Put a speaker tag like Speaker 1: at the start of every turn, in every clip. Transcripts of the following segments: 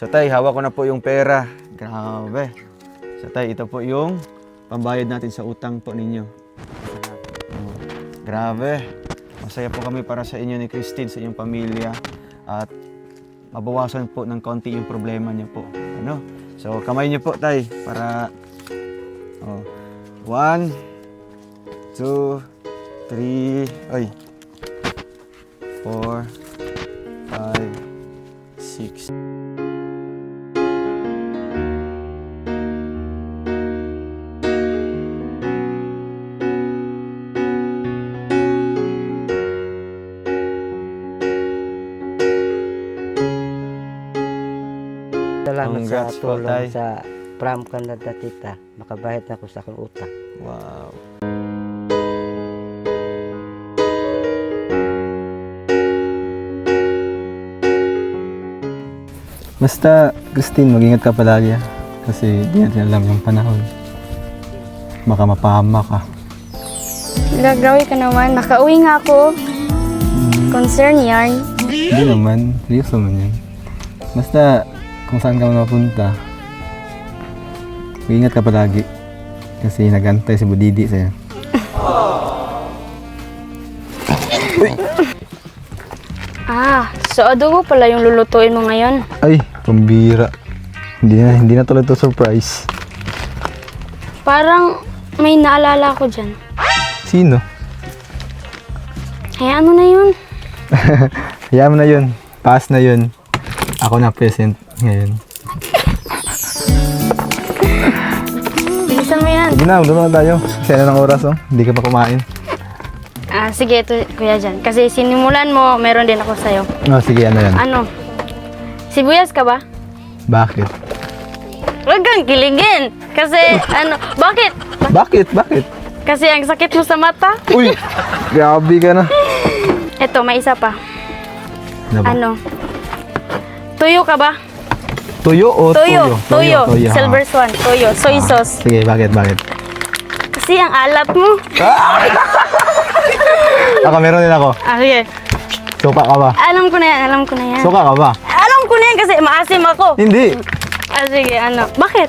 Speaker 1: So tay, hawak ko na po yung pera. Grabe. So tay, ito po yung pambayad natin sa utang po ninyo. Oh, grabe. Masaya po kami para sa inyo ni Christine, sa inyong pamilya. At mabawasan po ng konti yung problema niyo po. Ano? So kamay niyo po tay para 1, 2, 3, 4, 5, 6.
Speaker 2: Salamat sa
Speaker 1: Congrats po, tay.
Speaker 2: tulong sa Pram Canada tita. Makabahid ako sa akong utang.
Speaker 1: Wow.
Speaker 3: Basta, Christine, mag-ingat ka palagi ah. Kasi di natin alam yung panahon. Baka mapahama ka.
Speaker 4: Gagawin ka naman. Nakauwi nga ako. Concern yarn.
Speaker 3: Hindi naman, seryoso naman yun. Basta, kung saan ka mapunta, mag-ingat ka palagi. Kasi nag-antay si Budidi sa'yo.
Speaker 4: So adobo pala yung lulutuin mo ngayon.
Speaker 3: Ay, pambira. Hindi na tuloy to surprise.
Speaker 4: Parang may naalala ko dyan.
Speaker 3: Sino?
Speaker 4: Hayaan mo na yun.
Speaker 3: Hayaan mo na yun. Pass na yun. Ako na present ngayon.
Speaker 4: Bilisan mo yan.
Speaker 3: Sige na, doon na tayo. Kasi na ng oras, oh. Hindi ka pa kumain.
Speaker 4: Sige, ito kuya dyan. Kasi sinimulan mo, meron din ako sa'yo.
Speaker 3: Oh, sige, ano yan?
Speaker 4: Ano? Sibuyas ka ba?
Speaker 3: Bakit?
Speaker 4: Huwag kang kiligin. Kasi bakit?
Speaker 3: Bakit?
Speaker 4: Kasi ang sakit mo sa mata.
Speaker 3: Uy! Grabe ka na.
Speaker 4: Ito, may isa pa.
Speaker 3: Ano ba?
Speaker 4: Tuyo ka ba?
Speaker 3: Tuyo o
Speaker 4: Tuyo.
Speaker 3: Tuyo.
Speaker 4: Silver Swan. Tuyo. Soy sauce.
Speaker 3: Sige, bakit?
Speaker 4: Kasi ang alat mo.
Speaker 3: Ako, meron din ako.
Speaker 4: Sige.
Speaker 3: Suka ka ba?
Speaker 4: Alam ko na yan.
Speaker 3: Suka ka ba?
Speaker 4: Alam ko na yan kasi maasim ako.
Speaker 3: Hindi.
Speaker 4: Sige, Bakit?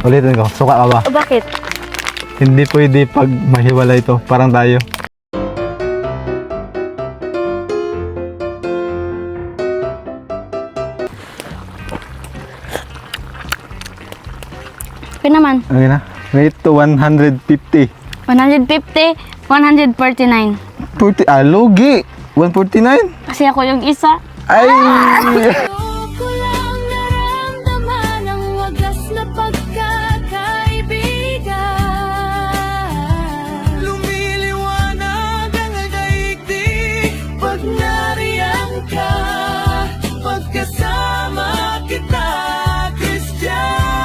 Speaker 3: Ulitin ko. Suka ka ba?
Speaker 4: Bakit?
Speaker 3: Hindi pwede pag mahiwalay ito. Parang tayo.
Speaker 4: Okay naman.
Speaker 3: Okay na. Rate to 150.
Speaker 4: 150, 149.
Speaker 3: 40. Lugi. 149?
Speaker 4: Kasi ako yung isa.
Speaker 3: Ay!
Speaker 5: Ko lang naramdaman ang wagas na pagkakaibigan. Lumiliwanag ang daigdig pag nariyan ka, pagkasama kita, Christian.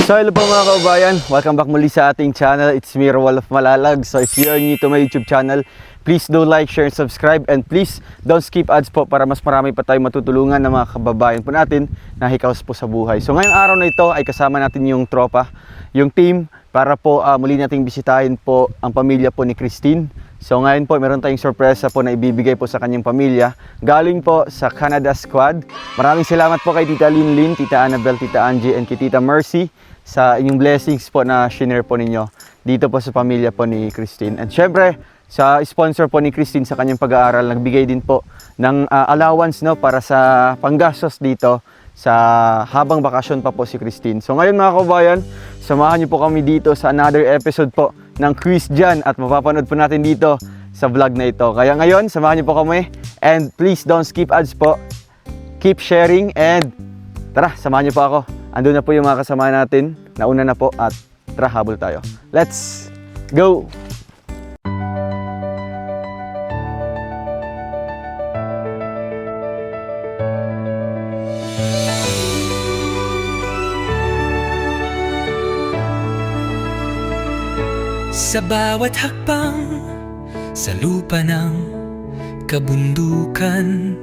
Speaker 1: So hello po mga kaubayan, welcome back muli sa ating channel. It's me, Roel of Malalag. So if you are new to my YouTube channel, please do like, share, and subscribe. And please don't skip ads po para mas marami pa tayong matutulungan ng mga kababayan po natin na hikaos po sa buhay. So ngayong araw na ito ay kasama natin yung tropa, yung team, para po muli nating bisitahin po ang pamilya po ni Christine. So ngayon po meron tayong sorpresa po na ibibigay po sa kanyang pamilya galing po sa Canada Squad. Maraming salamat po kay Tita Linlin, Tita Annabel, Tita Angie, and kay Tita Mercy sa inyong blessings po na shinare po ninyo dito po sa pamilya po ni Christine. And syempre, sa sponsor po ni Christine sa kanyang pag-aaral, nagbigay din po ng allowance para sa panggastos dito sa habang bakasyon pa po si Christine. So ngayon mga kabayan, samahan niyo po kami dito sa another episode po ng Quiz Dyan at mapapanood po natin dito sa vlog na ito. Kaya ngayon, samahan niyo po kami and please don't skip ads po. Keep sharing and tara, samahan niyo po ako. Andun na po yung mga kasama natin. Nauna na po at tara, habol tayo. Let's go!
Speaker 6: Sa bawat hakbang sa lupa ng kabundukan,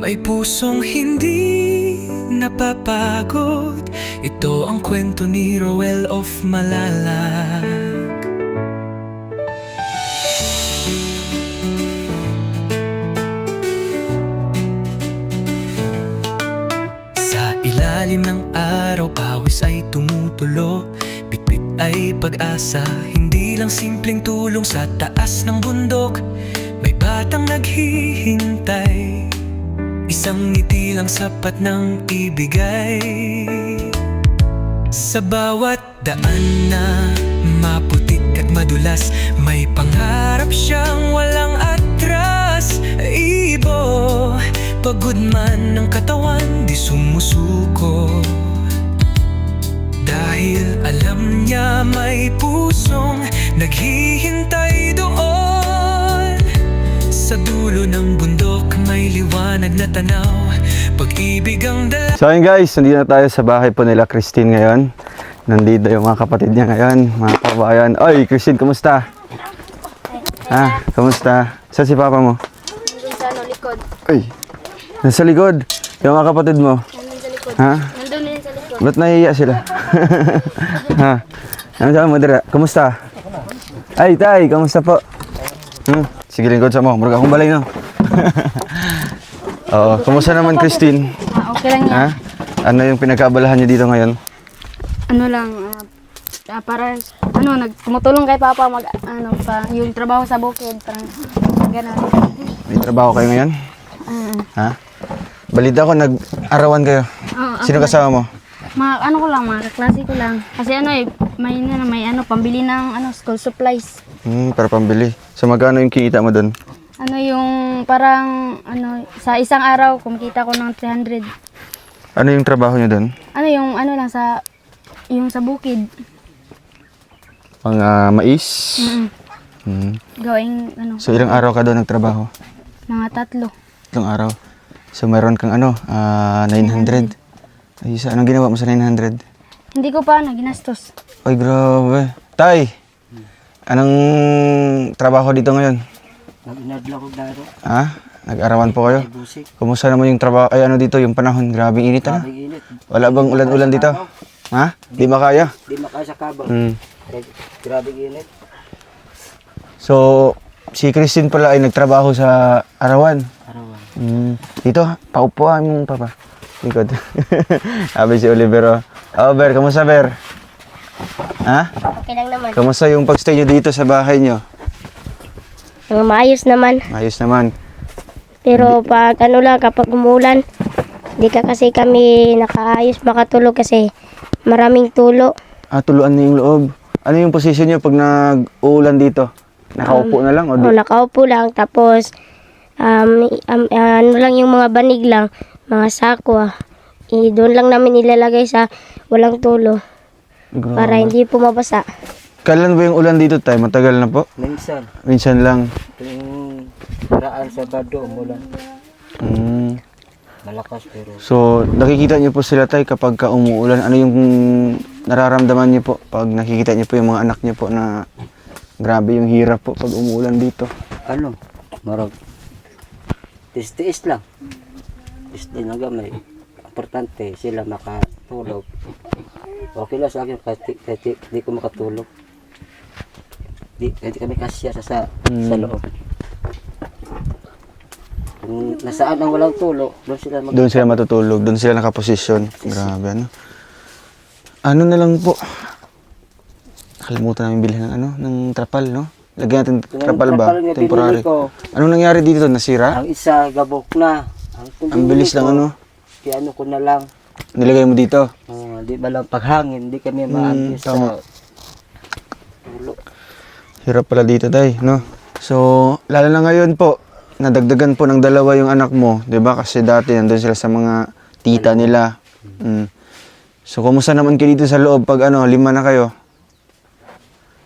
Speaker 6: May pusong hindi napapagod. Ito ang kwento ni Roel of Malalag. Sa ilalim ng araw, pawis ay tumutulo. Bitbit ay pag-asa, hindi lang simpleng tulong. Sa taas ng bundok, may batang naghihintay. Isang ngiti lang sapat ng ibigay. Sa bawat daan na maputik at madulas, may pangarap siyang walang atras. Ibo, pagod man ng katawan, di sumusuko. Dahil alam niya may pusong naghihintay doon. Sa dulo ng bundok may liwanag na tanaw. Pag-ibig ang dala.
Speaker 1: So ayun guys, nandito na tayo sa bahay po nila Christine ngayon. Nandito yung mga kapatid niya ngayon, mga kabayan. Oy, Christine, kumusta? Ha? Kumusta? Saan si papa mo?
Speaker 4: Nandun sa likod.
Speaker 1: Ay, nasa likod. Yung mga kapatid mo.
Speaker 4: Nandun sa likod.
Speaker 1: Ha?
Speaker 4: Nandun din sa likod.
Speaker 1: Ba't nahihiya sila? Ha? Ano sabi mo, Dira? Kumusta? Ay, tay, kumusta po? Sige, lingkod sa mo. Murag akong balay, no? Oo, kumusta naman, Christine?
Speaker 4: Okay lang yan.
Speaker 1: Ha? Ano yung pinagkaabalahan niyo dito ngayon?
Speaker 4: Ano lang, para, tumutulong kay Papa yung trabaho sa bukid, parang, gano'n.
Speaker 1: May trabaho kayo ngayon? Ha? Balita ko, nag-arawan kayo. Sino kasama mo?
Speaker 4: Mga kaklase ko lang. Kasi may pambili ng school supplies.
Speaker 1: Para pambili. So magkano yung kinita mo doon?
Speaker 4: Sa isang araw, kumikita ko ng 300.
Speaker 1: Ano yung trabaho niyo doon?
Speaker 4: Yung sa bukid.
Speaker 1: Mga mais?
Speaker 4: Gawing,
Speaker 1: So ilang araw ka doon nagtrabaho?
Speaker 4: mga 3.
Speaker 1: Ilang araw? So mayroon kang 900? Ay, anong ginawa mo sa 900?
Speaker 4: Hindi ko pa ginastos.
Speaker 1: Ay, grabe. Tay! Anong trabaho dito ngayon?
Speaker 2: Nag-inadla ko daro.
Speaker 1: Ha? Nag-arawan po kayo?
Speaker 2: Busik.
Speaker 1: Kumusta naman yung trabaho? Ay, dito yung panahon? Grabing init, ano?
Speaker 2: Init.
Speaker 1: Wala bang ulan-ulan dito? Ha? Di makaya?
Speaker 2: Di makaya sa kabang. Grabe init.
Speaker 1: So, si Christine pala ay nagtrabaho sa Arawan.
Speaker 2: Arawan.
Speaker 1: Dito, paupuan mong papa. Likod. Sabi si Olivero. Oh, Ber, kamusta, Ber? Ha?
Speaker 4: Okay lang naman.
Speaker 1: Kamusta yung pagstay nyo dito sa bahay nyo?
Speaker 4: Maayos naman.
Speaker 1: Ayos naman.
Speaker 4: Pero kapag umulan, di kasi kami nakaayos makatulog kasi maraming tulo.
Speaker 1: Tuluan na yung loob. Ano yung posisyon nyo pag nag-uulan dito? Nakaupo na lang? O
Speaker 4: Nakaupo lang, tapos lang yung mga banig lang, mga sako. Doon lang namin ilalagay sa walang tulo para hindi po mabasa.
Speaker 1: Kailan ba yung ulan dito, tay? Matagal na po?
Speaker 2: Minsan,
Speaker 1: Minsan lang.
Speaker 2: yung paraan sa bado, umulan. Malakas pero
Speaker 1: So, nakikita niyo po sila, tay, kapag umuulan. Ano yung nararamdaman niyo po pag nakikita niyo po yung mga anak niyo po na grabe yung hirap po pag umuulan dito?
Speaker 2: marag tiis-tiis lang. Tiis lang gamay. Importante sila makatulog. Okay lang sa akin kahit di ko makatulog. Di kami kasya sa loob. Kung nasaan ang walang tulog,
Speaker 1: Doon sila matutulog, doon sila nakaposisyon. Grabe, ano? Ano na lang po? Nakalimutan namin bilhin ng ng trapal, no? Lagyan natin trapal ba? Temporary. Anong nangyari dito? Nasira?
Speaker 2: Ang isa gabok na.
Speaker 1: Ang bilis lang, ano?
Speaker 2: Kaya ko na lang.
Speaker 1: Nilagay mo dito?
Speaker 2: Di ba lang paghangin, di kami maagis
Speaker 1: tama.
Speaker 2: sa tulo.
Speaker 1: Hirap pala dito, tay, no? So, lalo na ngayon po, nadagdagan po ng 2 yung anak mo, 'di ba? Kasi dati nandun sila sa mga tita nila. So, kumusta naman kayo dito sa loob pag 5 na kayo?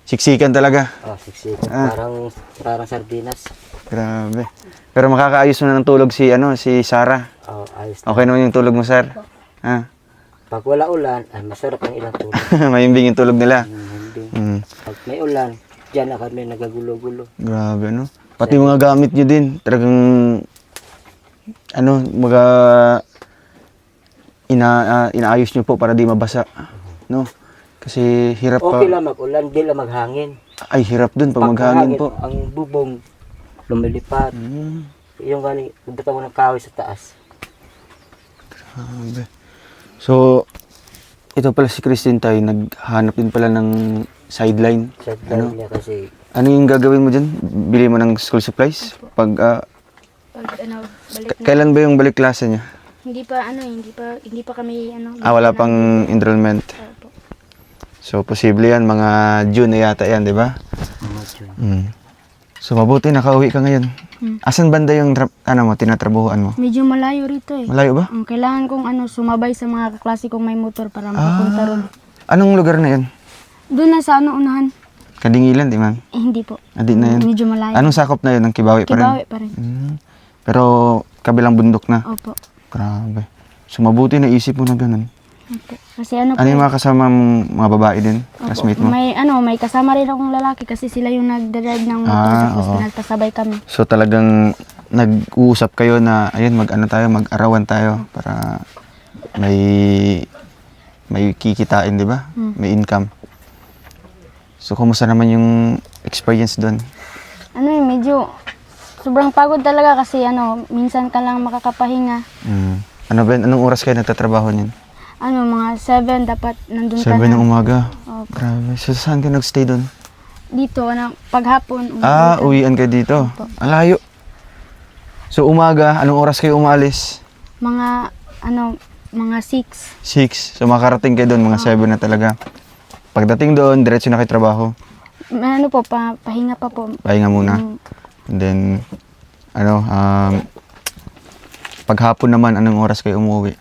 Speaker 1: Siksikan talaga.
Speaker 2: Siksik. Parang sardinas.
Speaker 1: Grabe. Pero makakaayos mo na ng tulog si Sarah.
Speaker 2: Ayos na.
Speaker 1: Okay naman yung tulog mo, sir? Ha?
Speaker 2: Pag wala ulan, ay masarap ang ilang tulog.
Speaker 1: Mahimbing yung tulog nila.
Speaker 2: Hindi. Pag may ulan, diyan na kami nagagulo-gulo.
Speaker 1: Grabe, no? Pati mga gamit nyo din, talagang ano, inaayos nyo po para di mabasa, no? Kasi hirap pa.
Speaker 2: Okay lang mag-ulan, di lang maghangin.
Speaker 1: Ay, hirap dun pag maghangin po.
Speaker 2: Ang bubong lumilipat.
Speaker 1: Hmm,
Speaker 2: Yung galing, nagdata mo ng kahoy sa taas.
Speaker 1: grabe. So, ito pala si Christine tayo, naghanap din pala ng sideline.
Speaker 2: Sa
Speaker 1: Ano?
Speaker 2: niya kasi,
Speaker 1: Ano yung gagawin mo dyan? Bili mo ng school supplies? Pag,
Speaker 4: Pag ano, balik na.
Speaker 1: kailan ba yung balik klase niya?
Speaker 4: Hindi pa kami ano.
Speaker 1: Wala pang enrollment.
Speaker 4: Opo.
Speaker 1: So, posible yan, mga June na yata yan, di ba? Mm. So, mabuti, nakauwi ka ngayon. Asan banda yung tinatrabuhan mo?
Speaker 4: Medyo malayo rito eh.
Speaker 1: Malayo ba?
Speaker 4: Kailangan kong sumabay sa mga kaklase kong may motor para makapunta ron.
Speaker 1: Anong lugar na yun?
Speaker 4: Doon na sa unahan.
Speaker 1: Kadingilan, di man?
Speaker 4: Hindi po.
Speaker 1: Adi na yun.
Speaker 4: Medyo malayo.
Speaker 1: Anong sakop na yun? Ang Kibawi pa rin?
Speaker 4: Kibawi pa rin.
Speaker 1: Mm. Pero, kabilang bundok na.
Speaker 4: Opo.
Speaker 1: Grabe. So, mabuti na isip mo na ganun.
Speaker 4: Opo. Kasi ano po.
Speaker 1: Ano yung mga kasama mong mga babae din? Classmate mo?
Speaker 4: May kasama rin akong lalaki kasi sila yung nagdadrive ng motor tapos
Speaker 1: oo.
Speaker 4: nagpasabay kami.
Speaker 1: So, talagang nag-uusap kayo na, ayun, mag-arawan tayo para may kikitain, di ba? May income. So, kumusta naman yung experience doon?
Speaker 4: Medyo sobrang pagod talaga kasi minsan ka lang makakapahinga.
Speaker 1: Mm. Ano ba yun? Anong oras kayo nagtatrabaho niyan?
Speaker 4: Mga 7 dapat nandun
Speaker 1: 7
Speaker 4: ka na.
Speaker 1: ng umaga.
Speaker 4: Opo.
Speaker 1: Grabe. So, saan ka nagstay doon?
Speaker 4: Dito, paghapon.
Speaker 1: Uwian kayo dito.
Speaker 4: Opo.
Speaker 1: Ang layo. So, umaga, anong oras kayo umalis?
Speaker 4: Mga 6.
Speaker 1: 6. So, makarating kayo doon, mga 7 na talaga. Pagdating doon, diretso na kayo trabaho.
Speaker 4: Pahinga pa po.
Speaker 1: Pahinga muna. And then, paghapon naman, anong oras kayo umuwi?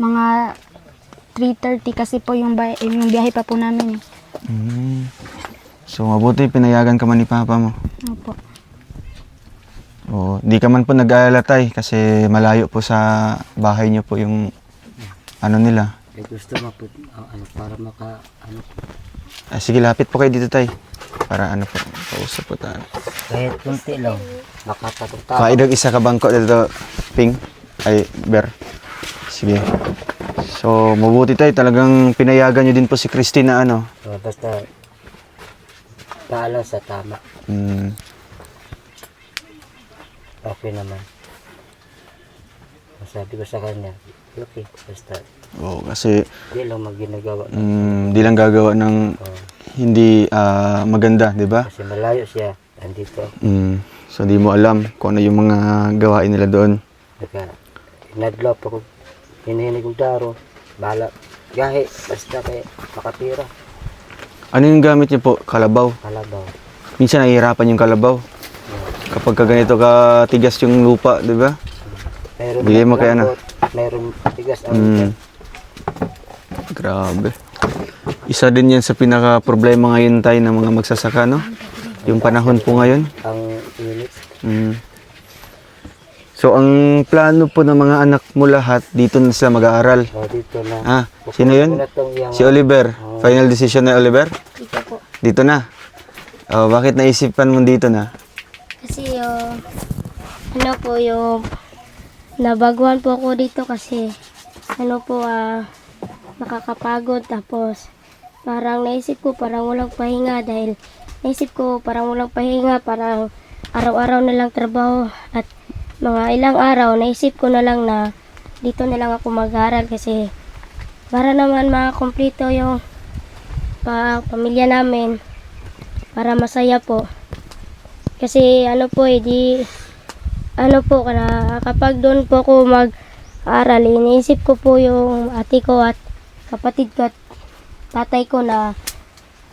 Speaker 4: Mga 3:30 kasi po yung biyahe pa po namin.
Speaker 1: So, mabuti, pinayagan ka man ni Papa mo.
Speaker 4: Opo.
Speaker 1: Oo, di ka man po nag-aalala tay, kasi malayo po sa bahay niyo po yung nila.
Speaker 2: gusto mo po, para
Speaker 1: Sige, lapit po kayo dito tay. Para po, pausap po tayo.
Speaker 2: kahit kunti lang, makapatong tao.
Speaker 1: Kaidog isa ka bangko dito, Ping. Ay, Ber. Sige. So, mabuti tayo. Talagang pinayagan nyo din po si Christine na
Speaker 2: Basta, paalam sa tama,
Speaker 1: Mm,
Speaker 2: okay naman. Sabi ko sa kanya, okay, basta,
Speaker 1: kasi
Speaker 2: di lang magginagawa.
Speaker 1: di lang gagawa ng hindi maganda, di ba?
Speaker 2: Kasi malayo siya, andito.
Speaker 1: So, di mo alam kung ano yung mga gawain nila doon.
Speaker 2: Naka, inadlaw pa ko, hinihinig kong daro, bahala, gahe, basta kaya makatira,
Speaker 1: Ano yung gamit niyo po? Kalabaw.
Speaker 2: kalabaw.
Speaker 1: Minsan nahihirapan yung kalabaw. Kapag ganito ka tigas yung lupa, di ba?
Speaker 2: Meron
Speaker 1: Bigay mo kaya
Speaker 2: lambot, meron tigas ang
Speaker 1: Grabe. Isa din yan sa pinaka-problema ngayon tayo ng mga magsasaka, no? Yung panahon po ngayon.
Speaker 2: ang init.
Speaker 1: So, ang plano po ng mga anak mo lahat, dito na sila mag-aaral.
Speaker 2: Dito na.
Speaker 1: Sino yun?
Speaker 2: Muna tong yung,
Speaker 1: Si Oliver. Final decision na Oliver?
Speaker 4: Dito po.
Speaker 1: Dito na. Bakit naisipan mo dito na?
Speaker 7: Kasi yung nabaguhan po ako dito kasi nakakapagod, tapos parang naisip ko parang walang pahinga parang araw-araw na lang trabaho at mga ilang araw naisip ko na lang na dito na lang ako mag-aral kasi para naman makakumpleto yung pamilya namin, para masaya po. Kasi kapag doon po ako mag-aral, iniisip ko po yung ate ko at kapatid ko at tatay ko na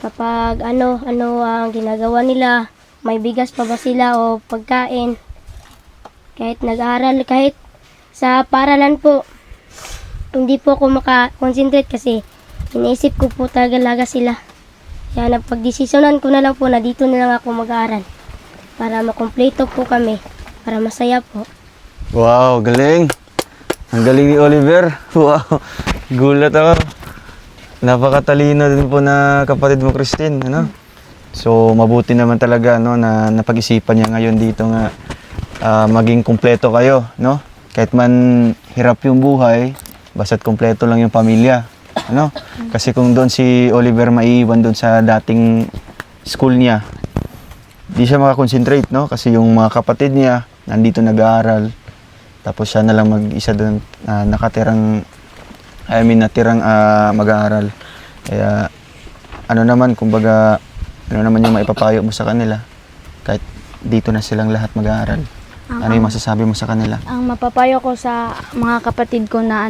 Speaker 7: kapag ano ang ginagawa nila, may bigas pa ba sila o pagkain. Kahit nag-aaral, kahit sa paralan po, hindi po ako makakonsentrate kasi iniisip ko po talaga sila. Kaya napagdesisyonan ko na lang po na dito na lang ako mag-aaral para makumpleto po kami, para masaya po.
Speaker 1: Wow, galing! Ang galing ni Oliver. Wow, gulat ako. Napakatalino din po na kapatid mo, Christine. So, mabuti naman talaga na napag-isipan niya ngayon dito nga maging kumpleto kayo, no? kahit man hirap yung buhay, basta't kumpleto lang yung pamilya. Ano? Kasi kung doon si Oliver maiiwan doon sa dating school niya, di siya makakonsentrate, no? Kasi yung mga kapatid niya, nandito nag-aaral. Tapos siya na lang mag-isa doon, natirang mag-aaral. Kaya, ano naman yung maipapayo mo sa kanila? Kahit dito na silang lahat mag-aaral. Ano yung masasabi mo sa kanila?
Speaker 4: Ang mapapayo ko sa mga kapatid ko na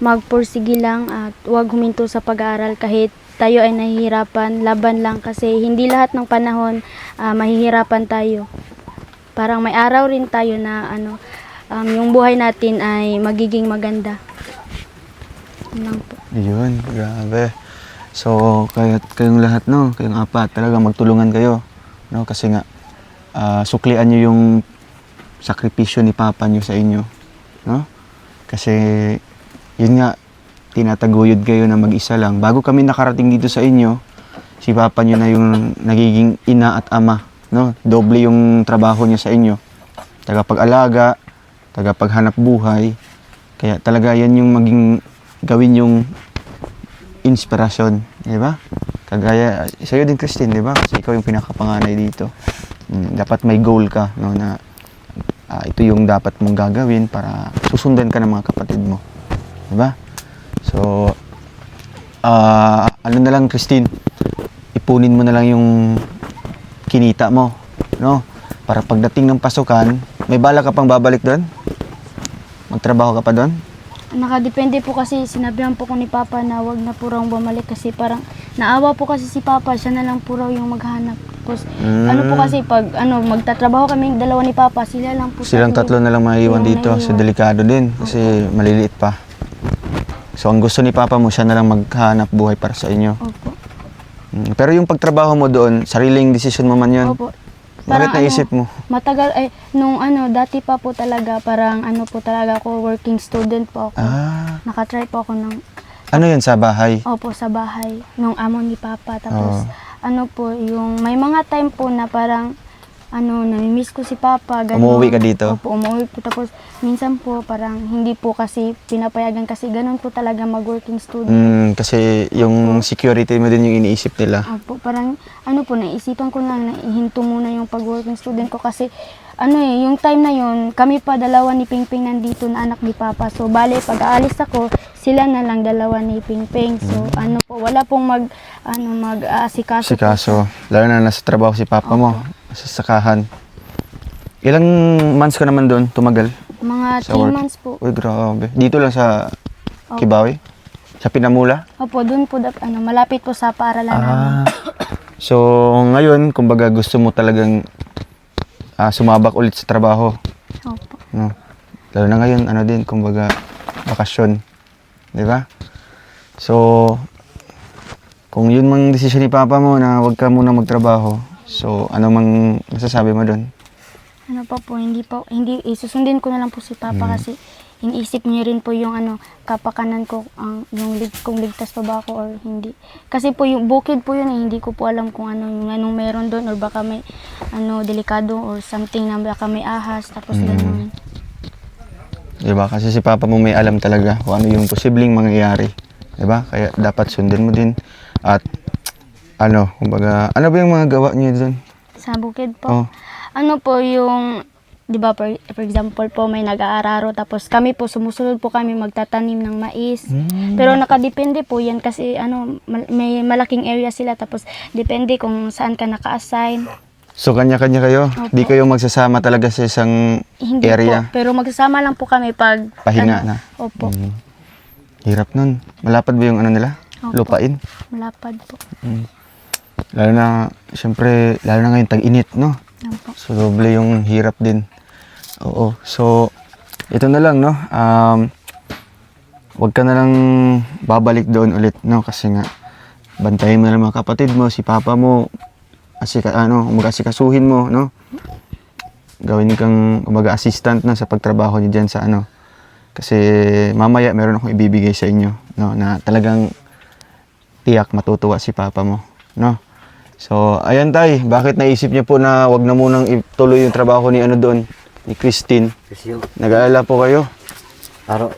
Speaker 4: magpursige lang at huwag huminto sa pag-aaral kahit tayo ay nahihirapan, laban lang kasi hindi lahat ng panahon mahihirapan tayo. Parang may araw rin tayo na yung buhay natin ay magiging maganda. Yun lang po.
Speaker 1: Yun, grabe. So, kayong lahat, no? Kayong apat, talaga magtulungan kayo. No? Kasi nga, suklian nyo yung sakripisyo ni Papa nyo sa inyo. No? Kasi, yun nga, tinataguyod kayo na mag-isa lang. Bago kami nakarating dito sa inyo, si Papa nyo na yung nagiging ina at ama. No? Doble yung trabaho niya sa inyo. Tagapag-alaga, tagapaghanap buhay. Kaya talaga yan yung gawin yung inspirasyon. Di ba? Kagaya, sa'yo din Christine, di ba? Kasi ikaw yung pinakapanganay dito. Dapat may goal ka, no, na ito yung dapat mong gagawin para susundan ka ng mga kapatid mo. Diba? So, ano na lang Christine, ipunin mo na lang yung kinita mo, no? Para pagdating ng pasukan, may bala ka pang babalik doon? Magtrabaho ka pa doon?
Speaker 4: Nakadepende po kasi sinabihan po ko ni Papa na wag na po raw bumalik kasi parang naawa po kasi si Papa, siya na lang po raw yung maghanap. Tapos ano po kasi pag magtatrabaho kami dalawa ni Papa, sila lang po.
Speaker 1: Silang tatlo na lang maiiwan
Speaker 4: yung
Speaker 1: dito. So,
Speaker 4: naiiwan.
Speaker 1: delikado din kasi maliliit pa. So, ang gusto ni Papa mo, siya na lang maghanap buhay para sa inyo.
Speaker 4: Opo.
Speaker 1: Pero yung pagtrabaho mo doon, sariling decision mo man yun.
Speaker 4: Opo.
Speaker 1: Bakit naisip mo?
Speaker 4: Matagal nung dati pa po talaga parang po talaga ako working student po ako. Nakatry po ako ng
Speaker 1: Ano yun, sa bahay?
Speaker 4: Opo, sa bahay nung amo ni Papa. Tapos po yung may mga time po na parang namimiss ko si Papa. Ganun.
Speaker 1: Umuwi ka dito?
Speaker 4: Opo, umuwi po. Tapos minsan po parang hindi po kasi pinapayagan kasi ganun po talaga mag-working student.
Speaker 1: Kasi yung security mo din yung iniisip nila.
Speaker 4: Opo, parang naisipan ko lang na ihinto muna yung pag-working student ko kasi yung time na yun, kami pa dalawa ni Pingping nandito na anak ni Papa. So, bale, pag aalis ako, sila na lang dalawa ni Pingping. So, wala pong mag-aasikaso.
Speaker 1: Sikaso. Lalo na nasa trabaho si Papa mo. Sa sakahan. Ilang months ka naman doon tumagal?
Speaker 4: Mga
Speaker 1: Sa
Speaker 4: 3
Speaker 1: work?
Speaker 4: months po.
Speaker 1: Uy, grabe. Dito lang sa Kibawi? Sa Pinamula?
Speaker 4: Opo, doon po, malapit po sa paaralan namin.
Speaker 1: So, ngayon, kumbaga gusto mo talagang sumabak ulit sa trabaho.
Speaker 4: Opo.
Speaker 1: No? Lalo na ngayon, kumbaga, bakasyon. Di ba? So, kung yun mang desisyon ni Papa mo na huwag ka muna magtrabaho, so, ano mang masasabi mo doon?
Speaker 4: Hindi, isusundin ko na lang po si Papa kasi iniisip niya rin po yung kapakanan ko, kung ligtas pa ba ako or hindi. Kasi po yung bukid po yun hindi ko po alam kung anong meron doon or baka may delikado or something na baka may ahas, tapos gano'n.
Speaker 1: Diba? Kasi si Papa mo may alam talaga kung ano yung posibleng mangyayari. Diba? Kaya dapat sundin mo din. At kumbaga, ano ba yung mga gawa niyo doon?
Speaker 4: Sa bukid po. Po yung, di ba, for example po, may nag-aararo, tapos kami po, sumusunod po kami magtatanim ng mais. Pero nakadepende po yan kasi may malaking area sila, tapos depende kung saan ka naka-assign.
Speaker 1: So, kanya-kanya kayo?
Speaker 4: Opo.
Speaker 1: Di kayo magsasama talaga sa isang
Speaker 4: Hindi
Speaker 1: area?
Speaker 4: po, pero magsasama lang po kami pag...
Speaker 1: Pahinga na?
Speaker 4: Opo,
Speaker 1: Hirap nun. Malapad ba yung nila?
Speaker 4: Opo.
Speaker 1: Lupain?
Speaker 4: malapad po.
Speaker 1: Lalo na ngayon, tag-init, no?
Speaker 4: Opo.
Speaker 1: So, doble yung hirap din. Oo. So, ito na lang, no? Huwag ka na lang babalik doon ulit, no? Kasi nga, bantayin mo na lang mga kapatid mo, si Papa mo, mag-asikasuhin mo, no? Gawin kang, assistant na sa pagtrabaho niyo dyan sa Kasi, mamaya, meron akong ibibigay sa inyo, no? Na talagang tiyak matutuwa si Papa mo, no? So, ayan tay, bakit naisip niyo po na wag na munang ituloy yung trabaho ni doon, ni Christine?
Speaker 2: Kasi yung
Speaker 1: Nag-aalala po kayo?
Speaker 2: Araw,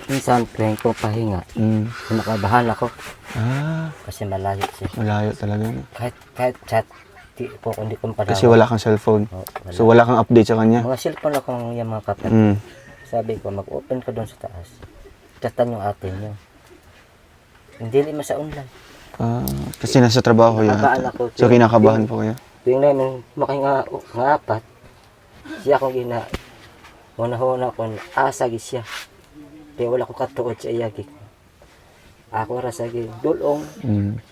Speaker 2: minsan praying ko pahinga. Nakabahan ako kasi malayo siya.
Speaker 1: Malayo talaga. No?
Speaker 2: Kahit chat, di po hindi ko panahon.
Speaker 1: Kasi wala kang cellphone.
Speaker 2: Oh, wala.
Speaker 1: So wala kang update sa kanya.
Speaker 2: Mga cellphone akong yung mga kapatid.
Speaker 1: Mm.
Speaker 2: Sabi ko, mag-open ka doon sa taas. Chatan yung ate nyo. Hindi lima sa online.
Speaker 1: Kasi nasa trabaho
Speaker 2: Kinakabahan
Speaker 1: yata.
Speaker 2: ako.
Speaker 1: So kinakabahan po kayo.
Speaker 2: Tuwing namin makinga nga apat, siya akong una-una ko, asagi siya. Kaya wala ko katuod sa iyagi ko. Ako rasagi, dulong.
Speaker 1: Mm.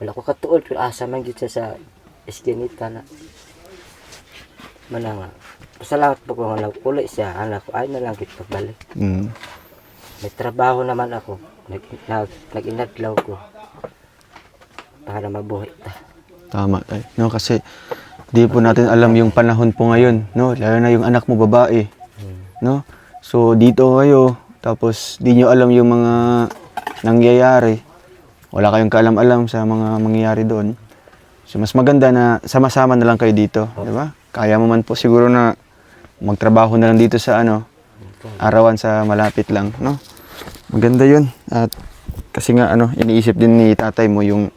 Speaker 2: Wala ko katuod, pero asa man dito sa eskinita na. Mananga. Pasalamat po ko nga uli siya, anak ko, ay na lang kita pagbalik.
Speaker 1: Mm.
Speaker 2: May trabaho naman ako, nag-inadlaw ko. Para mabuhay ta.
Speaker 1: Tama tayo. No, kasi di po natin alam yung panahon po ngayon, no? Lalo na yung anak mo babae, no? So dito kayo, tapos di nyo alam yung mga nangyayari. Wala kayong kaalam-alam sa mga mangyayari doon. So mas maganda na sama-sama na lang kayo dito, di ba? Kaya mo man po siguro na magtrabaho na lang dito sa arawan sa malapit lang, no? Maganda 'yun. At kasi nga iniisip din ni tatay mo yung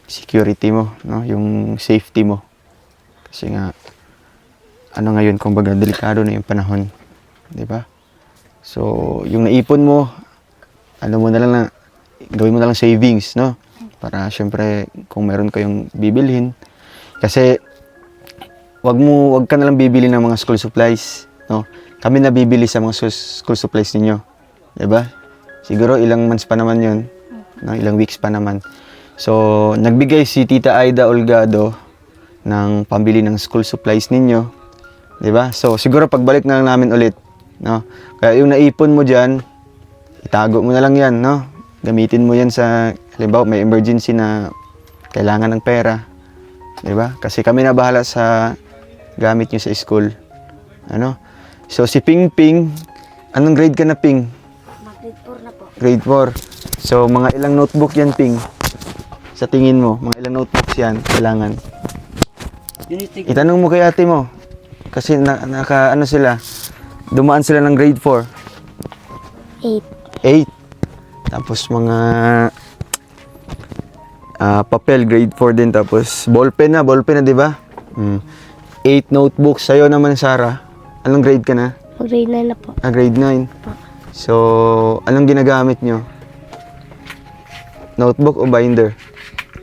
Speaker 1: security mo, no? Yung safety mo. Kasi nga ngayon kumbaga delikado na yung panahon, 'di ba? So, yung naipon mo, mo na lang na gawin mo na lang savings, no? Para syempre kung meron kayong bibilhin. Kasi wag ka na lang bibili ng mga school supplies, no? Kami na bibili sa mga school supplies ninyo. 'Di ba? Siguro ilang months pa naman 'yon, no? Ilang weeks pa naman. So, nagbigay si Tita Aida Olgado ng pambili ng school supplies ninyo. 'Di ba? So, siguro pagbalik na lang namin ulit, no? Kaya yung naipon mo diyan, itago mo na lang 'yan, no? Gamitin mo 'yan sa halimbawa may emergency na kailangan ng pera. 'Di ba? Kasi kami na bahala sa gamit niyo sa school. So si Ping Ping, anong grade ka na, Ping?
Speaker 4: Grade 4 na po.
Speaker 1: Grade 4. So mga ilang notebook 'yan, Ping? Sa tingin mo, mga ilang notebooks 'yan kailangan? Itanong mo kay ate mo. Kasi sila, dumaan sila ng grade 4. 8. Tapos mga papel, grade 4 din. Tapos ballpen na, 'di ba? 8 notebooks. Sa'yo naman, Sarah. Anong grade ka na?
Speaker 7: Grade 9 na po.
Speaker 1: Grade 9. So, anong ginagamit nyo? Notebook o binder?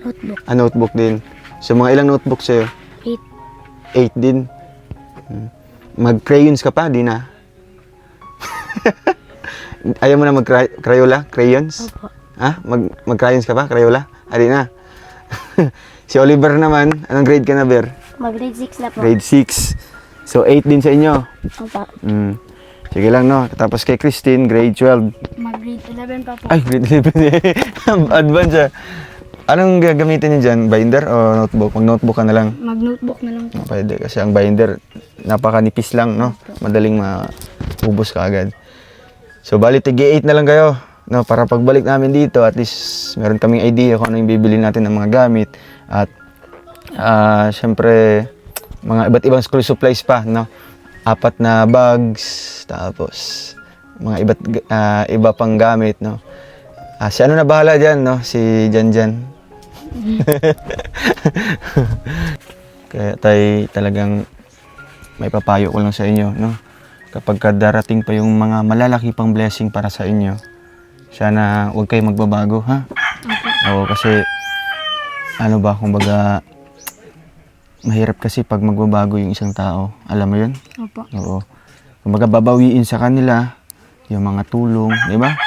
Speaker 7: Notebook.
Speaker 1: Notebook din. So, mga ilang notebook sa'yo? 8 din. Mag-crayons ka pa? Di na? Ayaw mo na mag-crayola? Crayons?
Speaker 7: Opo.
Speaker 1: Mag-crayons ka pa? Crayola? Di na. Si Oliver naman, anong grade ka na, Ber?
Speaker 7: Mag-grade 6 na po.
Speaker 1: Grade 6. So, 8 din sa inyo.
Speaker 7: Opo.
Speaker 1: Sige lang, no? Tapos kay Christine, grade 12.
Speaker 4: Mag-grade 11 pa po.
Speaker 1: Ay, grade 11. Advance siya. Anong gagamitin niyo dyan? Binder o notebook? Mag-notebook ka na lang.
Speaker 4: Mag-notebook na lang po.
Speaker 1: Pwede. Kasi ang binder, napakanipis lang, no? Madaling maubos ka agad. So, bali, tigi-8 na lang kayo. No, para pagbalik namin dito, at least meron kaming idea kung ano yung bibili natin ng mga gamit. At, syempre, mga iba't ibang school supplies pa, no? 4 na bags, tapos mga iba pang gamit, no? Si na bahala dyan, no? Si Janjan. Kaya talagang may papayo ko lang sa inyo, no? Kapag darating pa yung mga malalaki pang blessing para sa inyo, sana huwag kayo magbabago, ha? Oo, kasi kumbaga mahirap kasi pag magbabago yung isang tao. Alam mo yun?
Speaker 4: Opo.
Speaker 1: Oo. Kumbaga babawiin sa kanila yung mga tulong, di ba?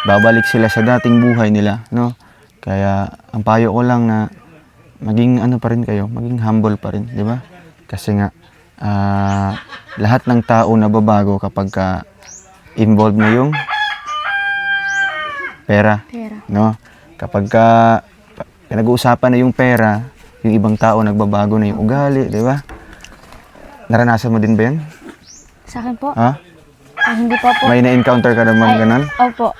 Speaker 1: Babalik sila sa dating buhay nila, no? Kaya ang payo ko lang na maging pa rin kayo, maging humble pa rin, di ba? Kasi nga lahat ng tao nababago kapag involved na yung pera. No? Kapag pinag-uusapan na yung pera, yung ibang tao nagbabago na yung ugali, di ba? Naranasan mo din ba yan?
Speaker 4: Sa akin po?
Speaker 1: Ha?
Speaker 4: Hindi pa po.
Speaker 1: May na-encounter ka naman ganun?
Speaker 4: Opo.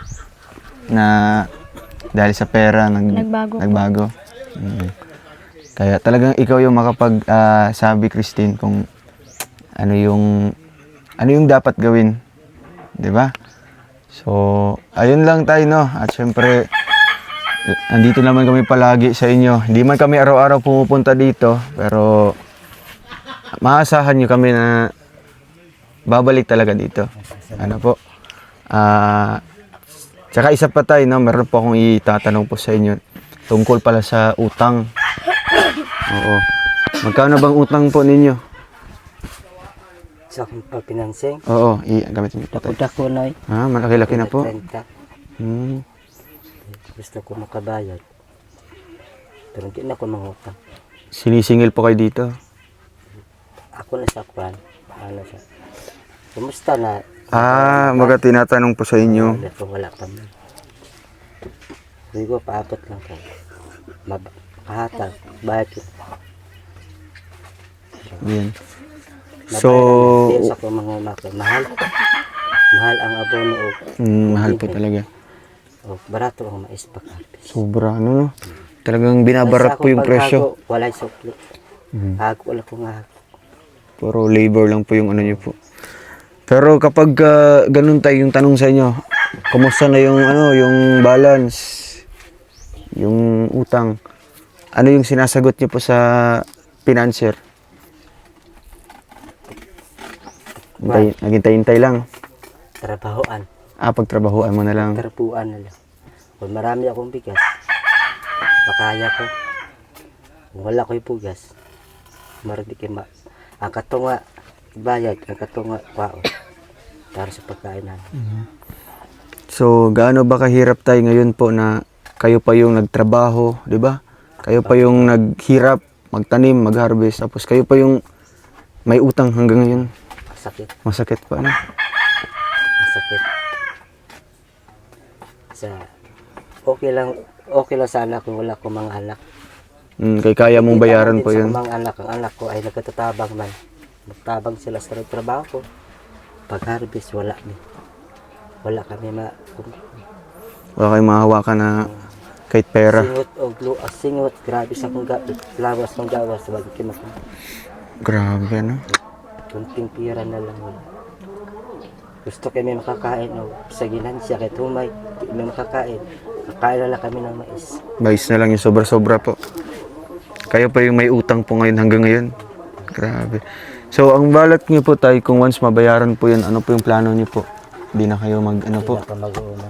Speaker 1: Na dahil sa pera
Speaker 4: Nagbago.
Speaker 1: Kaya talagang ikaw yung sabi, Christine, kung ano yung dapat gawin, 'di ba? So, ayun lang tayo, no? At syempre, andito naman kami palagi sa inyo. Hindi man kami araw-araw pumupunta dito, pero maasahan nyo kami na babalik talaga dito. Ano po? Tsaka isa pa tayo, no? Meron po akong itatanong po sa inyo tungkol pala sa utang. Oo. Magkano bang utang po ninyo?
Speaker 2: Sa akong pagpinansing,
Speaker 1: Oo, gamit niyo po tayo.
Speaker 2: dako na
Speaker 1: Malaki-laki na po.
Speaker 2: 30.
Speaker 1: Hmm.
Speaker 2: Gusto ko makabayad. Pero hindi na ako mangutang.
Speaker 1: Sinisingil po kayo dito.
Speaker 2: Ako na sa kwan. Ano siya? Kumusta na?
Speaker 1: Maga tinatanong po sa inyo.
Speaker 2: Wala kung wala pa man. Hindi ko paabot lang ko. Kahatag. Bayad ko.
Speaker 1: Yan. So,
Speaker 2: Yes, ako mga umake. Mahal. Mahal ang abono o
Speaker 1: mahal po talaga.
Speaker 2: barato ang mais pagkapis.
Speaker 1: Sobra, ano, no? Talagang binabarat po yung presyo.
Speaker 2: Walay sukli. Hago wala ko nga.
Speaker 1: Puro labor lang po yung ano nyo po. Pero kapag ganun tayo yung tanong sa inyo, kumusta na yung ano, yung balance, yung utang, ano yung sinasagot nyo po sa financier? Naghintay-hintay lang.
Speaker 2: Trabahoan.
Speaker 1: Pagtrabahoan mo na lang.
Speaker 2: Trabuan na lang. Kung marami akong bigas, makaya ko. Kung wala ko'y bugas, marami kayo ang katunga, bayad, ang katunga, kwao. Para sa pagkain namin.
Speaker 1: So, gaano ba kahirap tayo ngayon po na kayo pa yung nagtrabaho, di ba? Kayo pa yung naghirap, magtanim, mag-harvest, tapos kayo pa yung may utang hanggang ngayon.
Speaker 2: Masakit,
Speaker 1: Masakit pa, ano?
Speaker 2: masakit. Okay lang sana kung wala ko mga anak.
Speaker 1: Kay kaya mong bayaran po yun.
Speaker 2: Sa mga anak, ang anak ko ay nagtatabang man. Magtabang sila sa trabaho ko. Pag harvest, wala kami
Speaker 1: Wala kayong mahawakan na kahit pera.
Speaker 2: singot, grabe sa kong lawas ng gawas, wag kimak.
Speaker 1: Grabe, ano?
Speaker 2: Kunting pira na lang. Gusto kami makakain o sa ginansya kahit humay, hindi kami makakain. Kakain na lang kami ng mais.
Speaker 1: Mais na lang yung sobra-sobra po. Kayo pa yung may utang po ngayon hanggang ngayon. Grabe. So, ang balat niyo po tayo, kung once mabayaran po yun, ano po yung plano niyo po? Hindi na kayo ano po?
Speaker 2: Hindi na ako mag-uuna.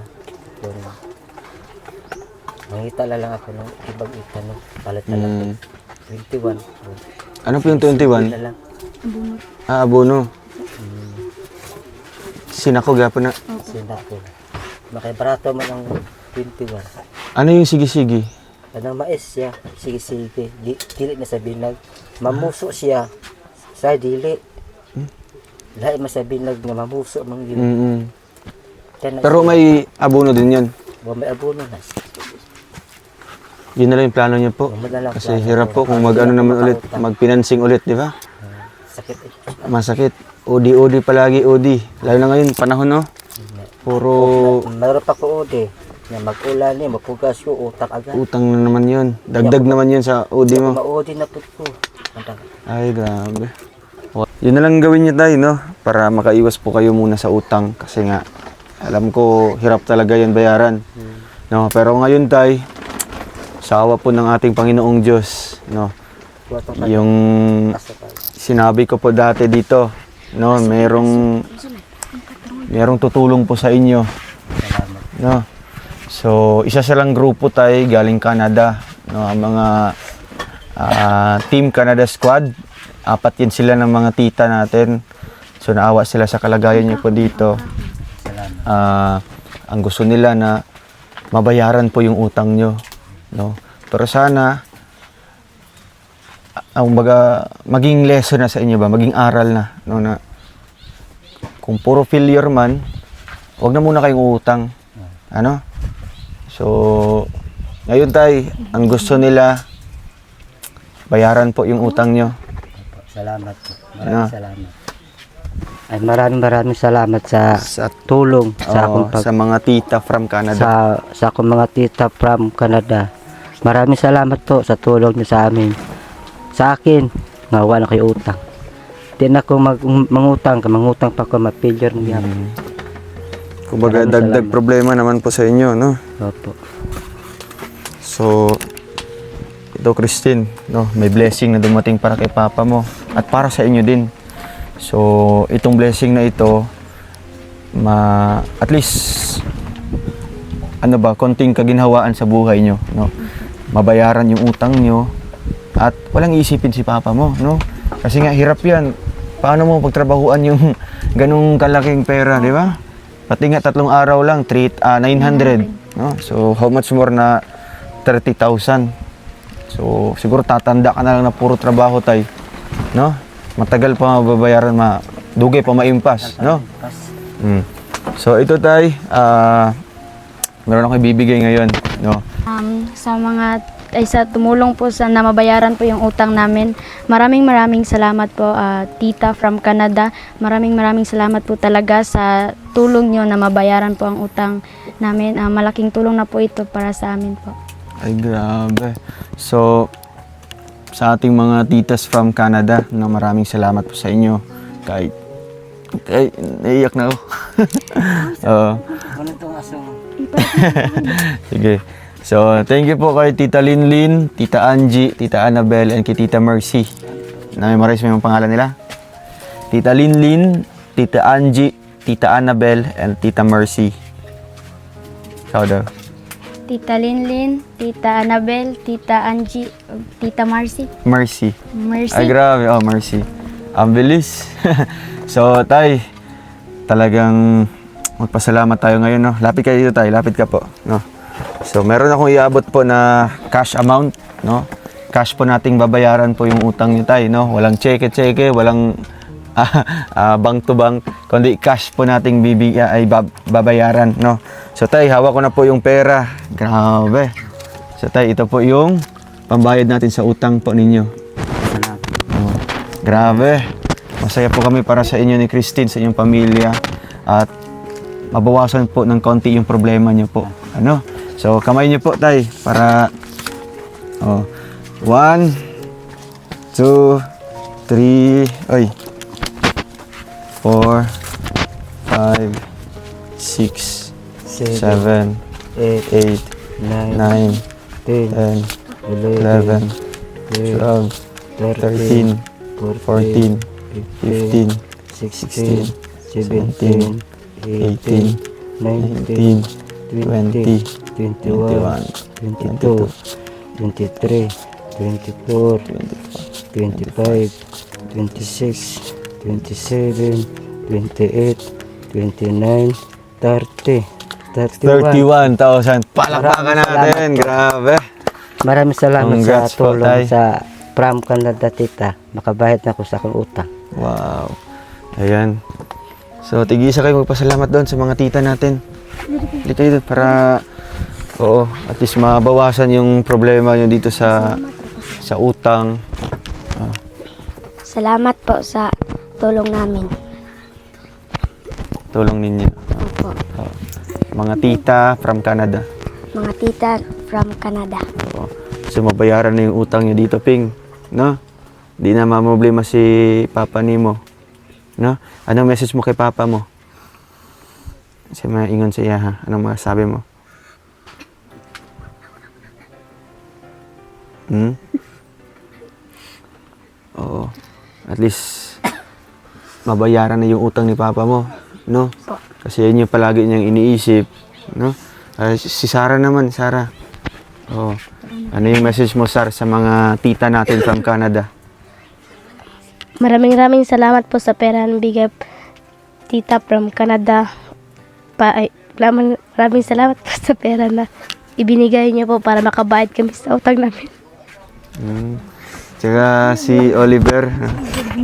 Speaker 2: Mangita na lang ako ng ibang ita, no? Palit na lang. 21.
Speaker 1: Ano po yung 21?
Speaker 2: Na lang.
Speaker 1: Abono. Sinako gapon na.
Speaker 2: Sina ko. Makibarato man ang 21.
Speaker 1: Ano yung sige-sige?
Speaker 2: Anong mais siya, sige-sige, dili na sa binag. Mamuso siya sa dili. Lahat sa binag nga mamuso mang yun.
Speaker 1: Pero may abono din yan.
Speaker 2: May abono na.
Speaker 1: Yun na lang yung plano niyo po. Kasi hirap po kung mag-ano naman ulit, mag-financing ulit, di ba?
Speaker 2: Sakit eh.
Speaker 1: Masakit. OD palagi, OD. Lalo na ngayon, panahon, no? Puro
Speaker 2: Mayroon pa ko ode. Na mag-ulan niya, magpugas ko, utang agad.
Speaker 1: utang na naman yun. Dagdag naman yun sa OD mo.
Speaker 2: Ma-ode na po ko.
Speaker 1: Ay, grabe. Yun na lang gawin niyo tayo, no? Para makaiwas po kayo muna sa utang. Kasi nga, alam ko, hirap talaga yan bayaran. No? Pero ngayon tayo, sawa po ng ating Panginoong Diyos, no? Yung sinabi ko po dati dito, no? Merong tutulong po sa inyo. No? So, isa silang grupo tayo galing Canada, no? Ang mga Team Canada Squad, 4 yan sila ng mga tita natin. So, naawa sila sa kalagayan niyo po dito. Ang gusto nila na mabayaran po yung utang nyo, no? Pero sana maging lesson na sa inyo ba, maging aral na, no, na kung puro failure man, wag na muna kayong utang. Ano? So, ngayon tayo, ang gusto nila bayaran po yung utang nyo.
Speaker 2: Salamat po. Salamat. Ay maraming salamat sa tulong sa akong
Speaker 1: sa mga tita from Canada.
Speaker 2: sa akong mga tita from Canada. Maraming salamat po sa tulong niyo sa amin. Sa akin, nga wala kayo utang. Di na ako mangutang pa ako ma-failure niya.
Speaker 1: Kumbaga,
Speaker 2: Maraming
Speaker 1: dagdag
Speaker 2: salamat.
Speaker 1: problema naman po sa inyo, no?
Speaker 2: Opo.
Speaker 1: So, ito Christine, no, may blessing na dumating para kay Papa mo at para sa inyo din. So, itong blessing na ito, at least, konting kaginhawaan sa buhay nyo, no? Mabayaran yung utang nyo at walang isipin si Papa mo, no? Kasi nga, hirap yan. Paano mo pagtrabahuan yung ganung kalaking pera, di ba? Pati nga 3 araw lang, 900, no? So, how much more na 30,000. So, siguro tatanda ka na lang na puro trabaho, tay. No? Matagal pa mababayaran, dugay pa maimpas, no? Mm. So, ito, tay, meron ako ibibigay ngayon, no?
Speaker 4: Sa tumulong po na mabayaran po yung utang namin. Maraming salamat po, Tita from Canada. Maraming salamat po talaga sa tulong nyo na mabayaran po ang utang namin. Malaking tulong na po ito para sa amin po.
Speaker 1: Ay, grabe. So, sa ating mga titas from Canada, no, maraming salamat po sa inyo. Kahit, naiyak na ako. Oo.
Speaker 2: Ano itong asong?
Speaker 1: Sige. So, thank you po kay Tita Linlin, Tita Angie, Tita Annabel, and kay Tita Mercy. Memorize mo yung pangalan nila? Tita Linlin, Tita Angie, Tita Annabel, and Tita Mercy. Ikaw daw.
Speaker 4: Tita Linlin, Tita Annabel, Tita Angie, Tita Marcy.
Speaker 1: Mercy.
Speaker 4: Mercy.
Speaker 1: Ay, grabe. Oh, Mercy. Ang bilis. So, tay, talagang magpasalamat tayo ngayon, no? Lapit kayo dito, tay. Lapit ka po, no? So, meron akong iabot po na cash amount, no? Cash po nating babayaran po yung utang niyo, tay, no? Walang cheque, walang bank to bank, kundi cash po nating babayaran, no? So, tay, hawak ko na po yung pera. Grabe. So, tay, ito po yung pambayad natin sa utang po ninyo.
Speaker 2: Salamat.
Speaker 1: Oh, grabe. Masaya po kami para sa inyo ni Christine, sa inyong pamilya. At mabawasan po ng konti yung problema niyo po. Ano? So, kamay niyo po, tay, para 1, 2, 3, 4, 5, 6, 7, 8, 9, 10, 11, 12, 13, 14, 15, 16, 17, 18, 19, 20, 21, 22, 23, 24, 25, 26, 27, 28, 29, 30, 31. 31,000. Palakpakan natin. Grabe.
Speaker 2: Maraming salamat
Speaker 1: Congrats
Speaker 2: sa
Speaker 1: po,
Speaker 2: tulong
Speaker 1: tay.
Speaker 2: sa from Canada, tita. Makabayad na ako sa akong utang.
Speaker 1: Wow. Ayan. So, tigisa kayo magpasalamat doon sa mga tita natin. Dito kayo para, at least mabawasan yung problema nyo dito sa utang.
Speaker 7: Salamat po sa tulong namin.
Speaker 1: Tulong ninyo.
Speaker 7: Opo.
Speaker 1: Mga tita from Canada.
Speaker 7: Mga tita from Canada.
Speaker 1: Oo. So, mabayaran na yung utang nyo dito, Ping. No? Di na mamoblema si Papa Nimo. No? Anong message mo kay Papa mo? Kasi maingon sa iya, ha? Anong masabi mo? Oo. At least, mabayaran na yung utang ni Papa mo. No? Kasi yun yung palagi niyang iniisip. No? Si Sarah naman, Sarah. Oh. Ano yung message mo, Sar, sa mga tita natin from Canada?
Speaker 7: Maraming salamat po sa pera ng bigay tita from Canada. Maraming salamat po sa pera na ibinigay niyo po para makabayad kami sa utang namin.
Speaker 1: Tsaka si Oliver.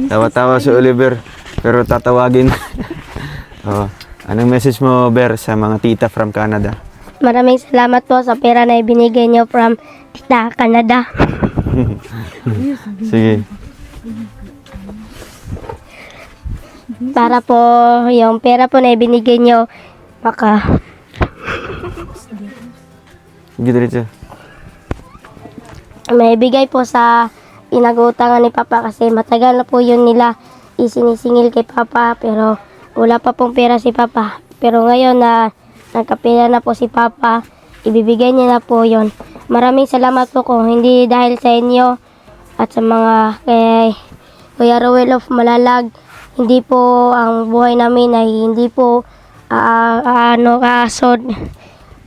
Speaker 1: Tawa-tawa si Oliver. Pero tatawagin. Oh. Anong message mo, Ber, sa mga tita from Canada?
Speaker 7: Maraming salamat po sa pera na ibinigay niyo from tita Canada.
Speaker 1: Sige.
Speaker 7: Para po yung pera po na ibinigay niyo
Speaker 1: Sige dito.
Speaker 7: may bigay po sa inagutangan ni Papa kasi matagal na po yun nila isinisingil kay Papa pero wala pa pong pera si Papa. Pero ngayon na nagkapera na po si Papa, ibibigay niya na po yon. Maraming salamat po kung hindi dahil sa inyo at sa mga kay Kuya Rowell of Malalag. Hindi po ang buhay namin ay hindi po kaasod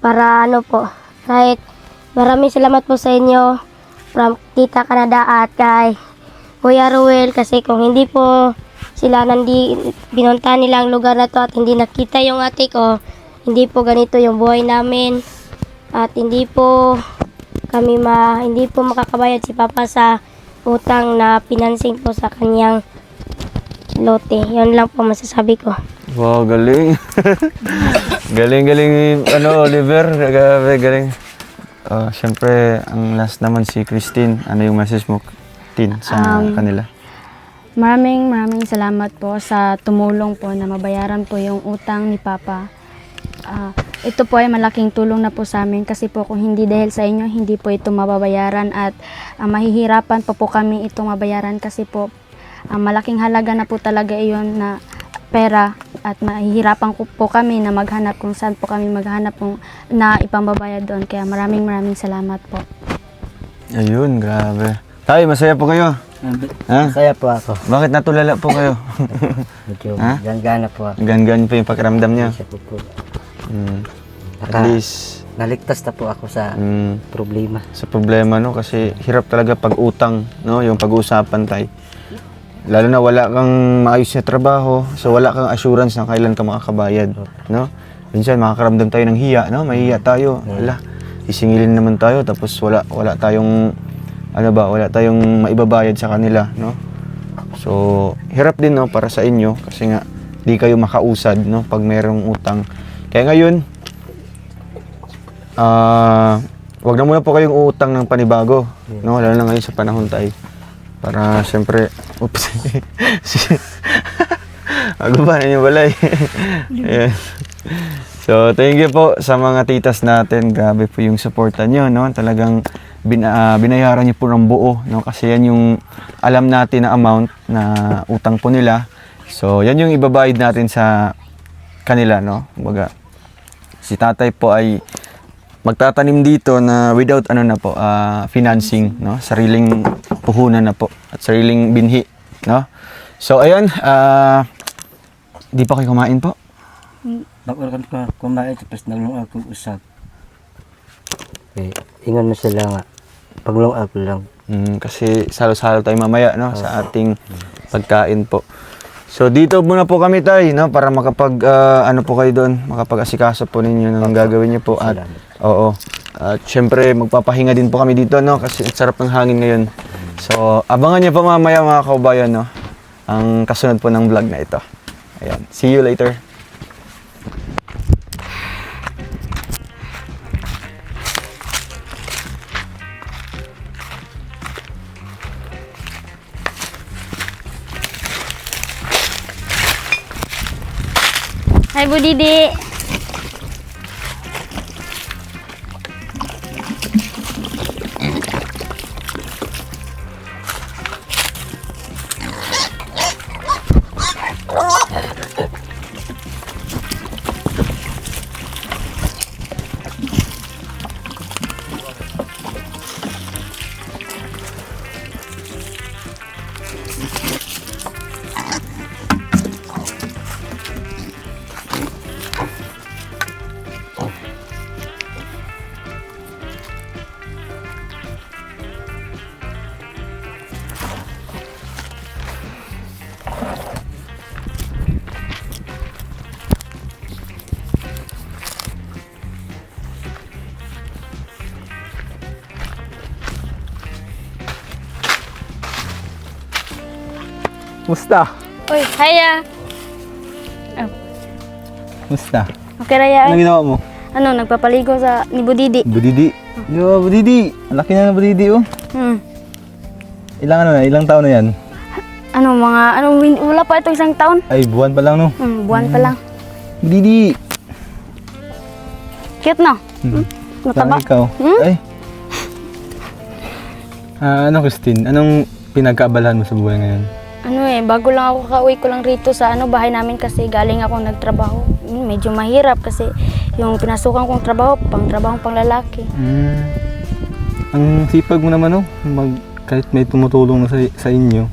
Speaker 7: para ano po. Kahit maraming salamat po sa inyo from Tita Canada at kay Kuya Rowell, kasi kung hindi po sila binunta nilang lugar na to at hindi nakita yung ate ko, hindi po ganito yung buhay namin at hindi po makakabayad si Papa sa utang na financing po sa kanyang lote. Yun lang po masasabi ko.
Speaker 1: Wow, galing. Galing, Oliver. Galing. Siyempre, ang last naman si Christine. Ano yung message mo, Tin, sa kanila?
Speaker 4: Maraming salamat po sa tumulong po na mabayaran po yung utang ni Papa. Ito po ay malaking tulong na po sa amin kasi po kung hindi dahil sa inyo, hindi po ito mababayaran at mahihirapan pa po kami itong mabayaran kasi po malaking halaga na po talaga iyon na pera at mahihirapan po kami na maghanap kung saan po kami maghanap na ipambabayad doon. Kaya maraming salamat po.
Speaker 1: Ayun, grabe. Tay, masaya po kayo? Ha?
Speaker 2: Masaya po ako.
Speaker 1: Bakit natulala po kayo?
Speaker 2: Medyo
Speaker 1: Ha?
Speaker 2: gana po ako.
Speaker 1: Gan-gan po yung pakiramdam niyo.
Speaker 2: Siya po.
Speaker 1: At
Speaker 2: Naka-
Speaker 1: least,
Speaker 2: Naligtas na po ako sa problema.
Speaker 1: sa problema, no? Kasi hirap talaga pag utang, no? Yung pag-uusapan, tay. Lalo na wala kang maayos na trabaho, so wala kang assurance na kailan ka makakabayad, no? Minsan makakaramdam tayo ng hiya, no? Mahiya tayo. Wala. Isingilin naman tayo tapos wala tayong wala tayong maibabayad sa kanila, no? So, hirap din, no, para sa inyo kasi nga di kayo makausad, no, pag mayroong utang. Kaya ngayon, wag na muna po kayong uutang ng panibago, no? Lalo na ngayon sa panahon tayo. Para siyempre, oops. Agubahan niyo balay. Ayan. So, thank you po sa mga titas natin. Grabe po yung suporta niyo, no? Talagang binayaran niyo po ng buo, no? Kasi yan yung alam natin na amount na utang po nila. So, yan yung ibabayad natin sa kanila, no? Kumbaga, si tatay po ay magtatanim dito na without financing, no? Sariling puhunan na po at sariling binhi, no? So, ayun, di pa kayo kumain po?
Speaker 2: Bago kami kumain, tapos naglong ako usap. Okay, ingon na sila nga. Paglong ako lang.
Speaker 1: Kasi salo-salo tayo mamaya, no? Sa ating pagkain po. So, dito muna po kami tayo, no? Para makapag, po kayo doon, makapag-asikaso po ninyo ng gagawin niyo po. At, oo. At syempre, magpapahinga din po kami dito, no? Kasi sarap ng hangin ngayon. So, abangan niyo po mamaya mga kaubayan, no? Ang kasunod po ng vlog na ito. Ayan. See you later.
Speaker 4: Hi, Budidi!
Speaker 3: Musta?
Speaker 4: Uy, hiya!
Speaker 3: Musta?
Speaker 4: Okay, Raya.
Speaker 3: Anong ginawa mo?
Speaker 4: Ano, nagpapaligo sa ni Budidi.
Speaker 3: Budidi. Yo, Budidi. Ang laki na ng Budidi, oh. Ilang taon na yan?
Speaker 4: Wala pa ito isang taon.
Speaker 3: Ay, buwan pa lang, no?
Speaker 4: Buwan pa lang.
Speaker 3: Budidi.
Speaker 4: Cute, no? Mataba.
Speaker 3: Parang ikaw. Ay. Christine? Anong pinagkaabalahan mo sa buhay ngayon?
Speaker 4: Bago lang ako kauwi ko lang rito sa bahay namin kasi galing ako nagtrabaho. Medyo mahirap kasi yung pinasukan kong trabaho, pang lalaki.
Speaker 3: Ang sipag mo naman, kahit may tumutulong na sa inyo,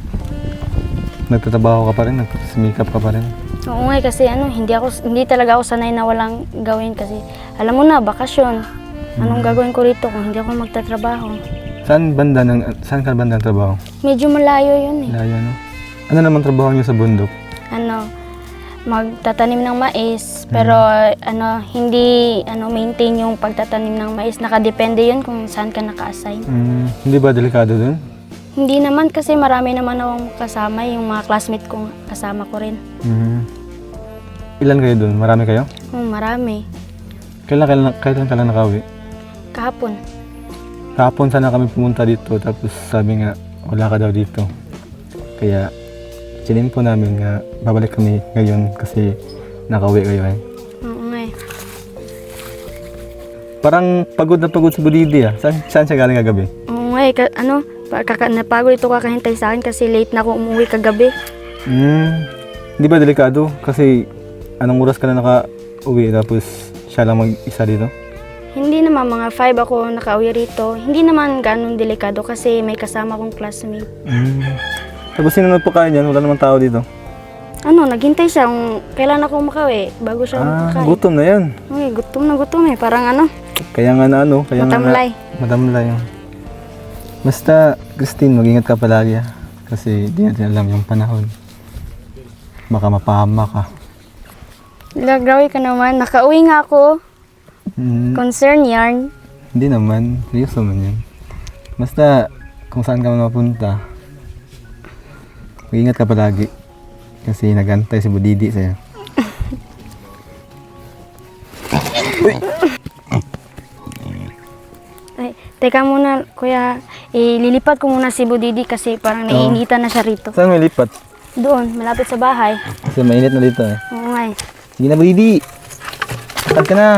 Speaker 3: nagtatrabaho ka pa rin, nagsimikap ka pa rin.
Speaker 4: Oo nga kasi hindi talaga ako sanay na walang gawin kasi alam mo na, bakasyon. Anong gagawin ko rito kung hindi ako magtatrabaho?
Speaker 3: Saan ka banda ng trabaho?
Speaker 4: Medyo malayo yun eh.
Speaker 3: Layo, no? Ano naman trabaho niyo sa bundok?
Speaker 4: Magtatanim ng mais, pero hindi maintain yung pagtatanim ng mais. Nakadepende yun kung saan ka naka-assign.
Speaker 3: Hindi ba delikado dun?
Speaker 4: Hindi naman kasi marami naman akong kasama, yung mga classmate kong kasama ko rin.
Speaker 3: Ilan kayo dun? Marami kayo?
Speaker 4: Marami.
Speaker 3: Kailan ka lang nakauwi?
Speaker 4: Kahapon.
Speaker 3: Kahapon sana kami pumunta dito, tapos sabi nga wala ka daw dito. Kaya po namin nga babalik kami ngayon kasi nakauwi kayo eh.
Speaker 4: Oo nga eh.
Speaker 3: Parang pagod na pagod si Budidi ah. Saan siya galing kagabi?
Speaker 4: Oo nga eh. Napagod ito kakahintay sa akin kasi late na ako umuwi kagabi.
Speaker 3: Hindi ba delikado? Kasi anong oras ka na nakauwi tapos siya lang mag-isa dito?
Speaker 4: Hindi naman, mga 5 ako nakauwi rito. Hindi naman ganun delikado kasi may kasama kong classmate.
Speaker 3: Tapos sinunod po kayo niyan? Wala namang tao dito?
Speaker 4: Naghintay siya kung kailan ako makauwi bago siya makakain.
Speaker 3: Gutom na yan.
Speaker 4: Okay, gutom eh. Parang
Speaker 3: Kaya nga kaya
Speaker 4: matamlay.
Speaker 3: Matamlay. Basta, Christine, mag-ingat ka palagi ah. Kasi di natin alam yung panahon. Baka mapahama ka.
Speaker 4: Grabe ka naman. Nakauwi nga ako. Concern yarn.
Speaker 3: Hindi naman. Seryoso man yan. Basta, kung saan ka man mapunta, mag-ingat ka palagi. Kasi nag-antay si Budidi sa'yo.
Speaker 4: Ay, teka muna, kuya. Lilipat ko muna si Budidi kasi parang naiinitan na siya rito.
Speaker 3: Saan may lipat?
Speaker 4: Doon, malapit sa bahay.
Speaker 3: Kasi mainit na dito eh.
Speaker 4: Oo nga eh.
Speaker 3: Sige na, Budidi! Lipat ka na!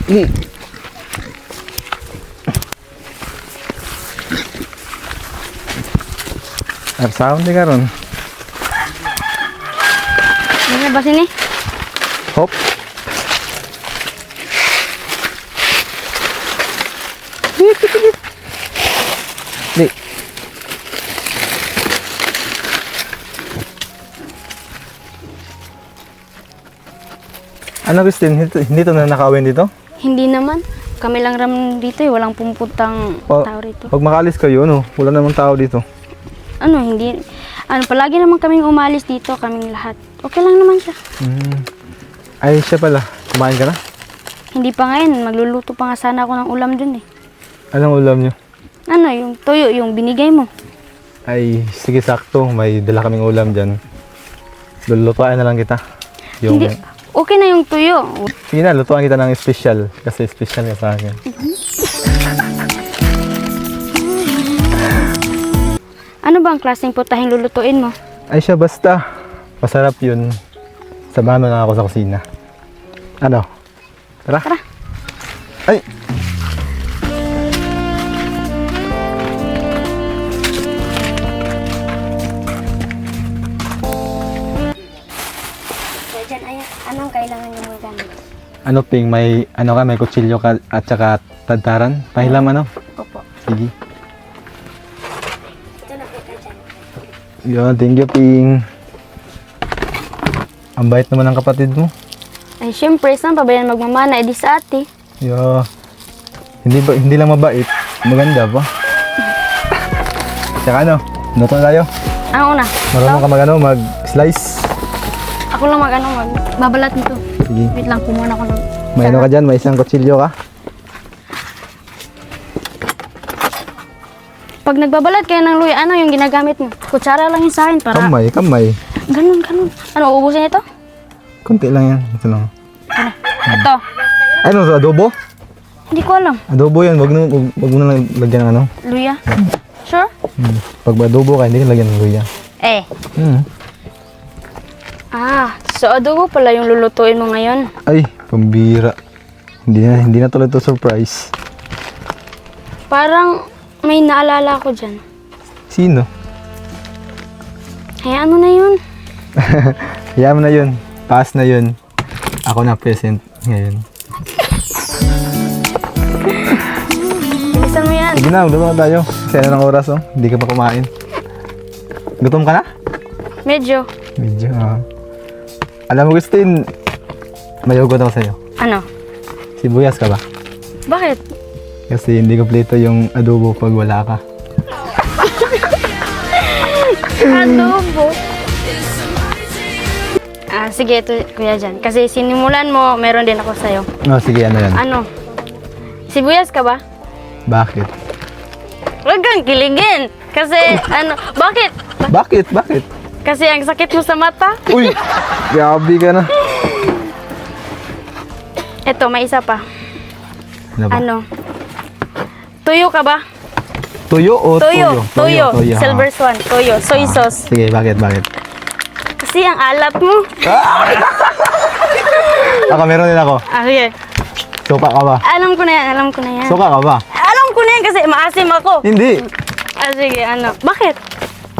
Speaker 3: Ini. Sound di karon.
Speaker 4: Ano ba sini?
Speaker 3: Hop. Di. Ano Christine, hindi to na nakawin dito?
Speaker 4: Hindi naman. Kami lang ram dito eh. Walang pumupuntang tao rito.
Speaker 3: Pag makalis kayo, wala namang tao dito.
Speaker 4: Hindi. Palagi naman kaming umalis dito, kaming lahat. Okay lang naman siya.
Speaker 3: Ay, siya pala. Kumain ka na?
Speaker 4: Hindi pa ngayon. Magluluto pa nga sana ako ng ulam dun eh.
Speaker 3: Anong ulam nyo?
Speaker 4: Yung toyo, yung binigay mo.
Speaker 3: Ay, sige sakto. May dala kaming ulam dyan. Lulutuan na lang kita.
Speaker 4: Hindi. Okay na yung tuyo.
Speaker 3: Sige na, lutuan kita ng special. Kasi special ka sa akin.
Speaker 4: Ano ba ang klaseng putahing lulutuin mo?
Speaker 3: Ay siya, basta. Masarap yun. Samahan mo na ako sa kusina. Ano? Tara?
Speaker 4: Tara.
Speaker 3: Ay!
Speaker 4: Diyan, anong kailangan niyo mga gamit?
Speaker 3: Ano Ping, may kutsilyo ka at saka tadtaran? Pahilam
Speaker 4: Opo.
Speaker 3: Sige.
Speaker 4: Ito na po ka dyan.
Speaker 3: Yun, thank you Ping. Ang bait naman ng kapatid mo.
Speaker 4: Ay, syempre, saan pa ba yan magmamana? Edi sa ate.
Speaker 3: Yo. Hindi lang mabait, maganda pa. Tsaka luto na tayo.
Speaker 4: Ano una?
Speaker 3: Marunong ka mag-slice.
Speaker 4: Ako lang magbabalat nito.
Speaker 3: Sige.
Speaker 4: Wait lang, kumuha ako ng...
Speaker 3: May ka dyan, may isang kutsilyo ka.
Speaker 4: Pag nagbabalat kayo ng luya, ano yung ginagamit mo? Kutsara lang yung sa akin para...
Speaker 3: Kamay.
Speaker 4: Ganun. Ano, uubusin ito?
Speaker 3: Konti lang yan. Ito lang.
Speaker 4: Ito.
Speaker 3: Ano, adobo?
Speaker 4: Hindi ko alam.
Speaker 3: Adobo yan, wag mo na lang lagyan ng
Speaker 4: Luya? Sure?
Speaker 3: Pag adobo ka, hindi ka lagyan ng luya.
Speaker 4: So adobo pala yung lulutuin mo ngayon.
Speaker 3: Ay, Pambira. Hindi na tuloy to surprise.
Speaker 4: Parang may naalala ko dyan.
Speaker 3: Sino?
Speaker 4: Hayaan mo na yun.
Speaker 3: Hayaan mo na yun. Pass na yun. Ako na present ngayon.
Speaker 4: Bilisan mo yan.
Speaker 3: Sige na, doon na tayo. Kasi ano ng oras, oh. Hindi ka pa kumain. Gutom ka na?
Speaker 4: Medyo.
Speaker 3: Medyo, Alam mo, Christine, may hugot ako sa'yo.
Speaker 4: Ano?
Speaker 3: Sibuyas ka ba?
Speaker 4: Bakit?
Speaker 3: Kasi hindi kompleto yung adobo pag wala ka.
Speaker 4: Adobo. Sige, ito kuya dyan. Kasi sinimulan mo, meron din ako sa'yo.
Speaker 3: Oh, sige, ano yan?
Speaker 4: Ano? Sibuyas ka ba?
Speaker 3: Bakit?
Speaker 4: Huwag kang kiligin. Kasi, bakit?
Speaker 3: Bakit?
Speaker 4: Kasi ang sakit mo sa mata.
Speaker 3: Uy! Grabe ka na.
Speaker 4: Ito, may isa pa.
Speaker 3: Ano ba?
Speaker 4: Ano? Tuyo ka ba?
Speaker 3: Tuyo o
Speaker 4: Tuyo.
Speaker 3: Tuyo.
Speaker 4: Silver Swan. Tuyo. Soy sauce.
Speaker 3: Sige, bakit?
Speaker 4: Kasi ang alat mo.
Speaker 3: Ako, meron din ako.
Speaker 4: Sige.
Speaker 3: Suka ka ba?
Speaker 4: Alam ko na yan.
Speaker 3: Suka ka ba?
Speaker 4: Alam ko na yan kasi maasim ako.
Speaker 3: Hindi.
Speaker 4: Sige, Bakit?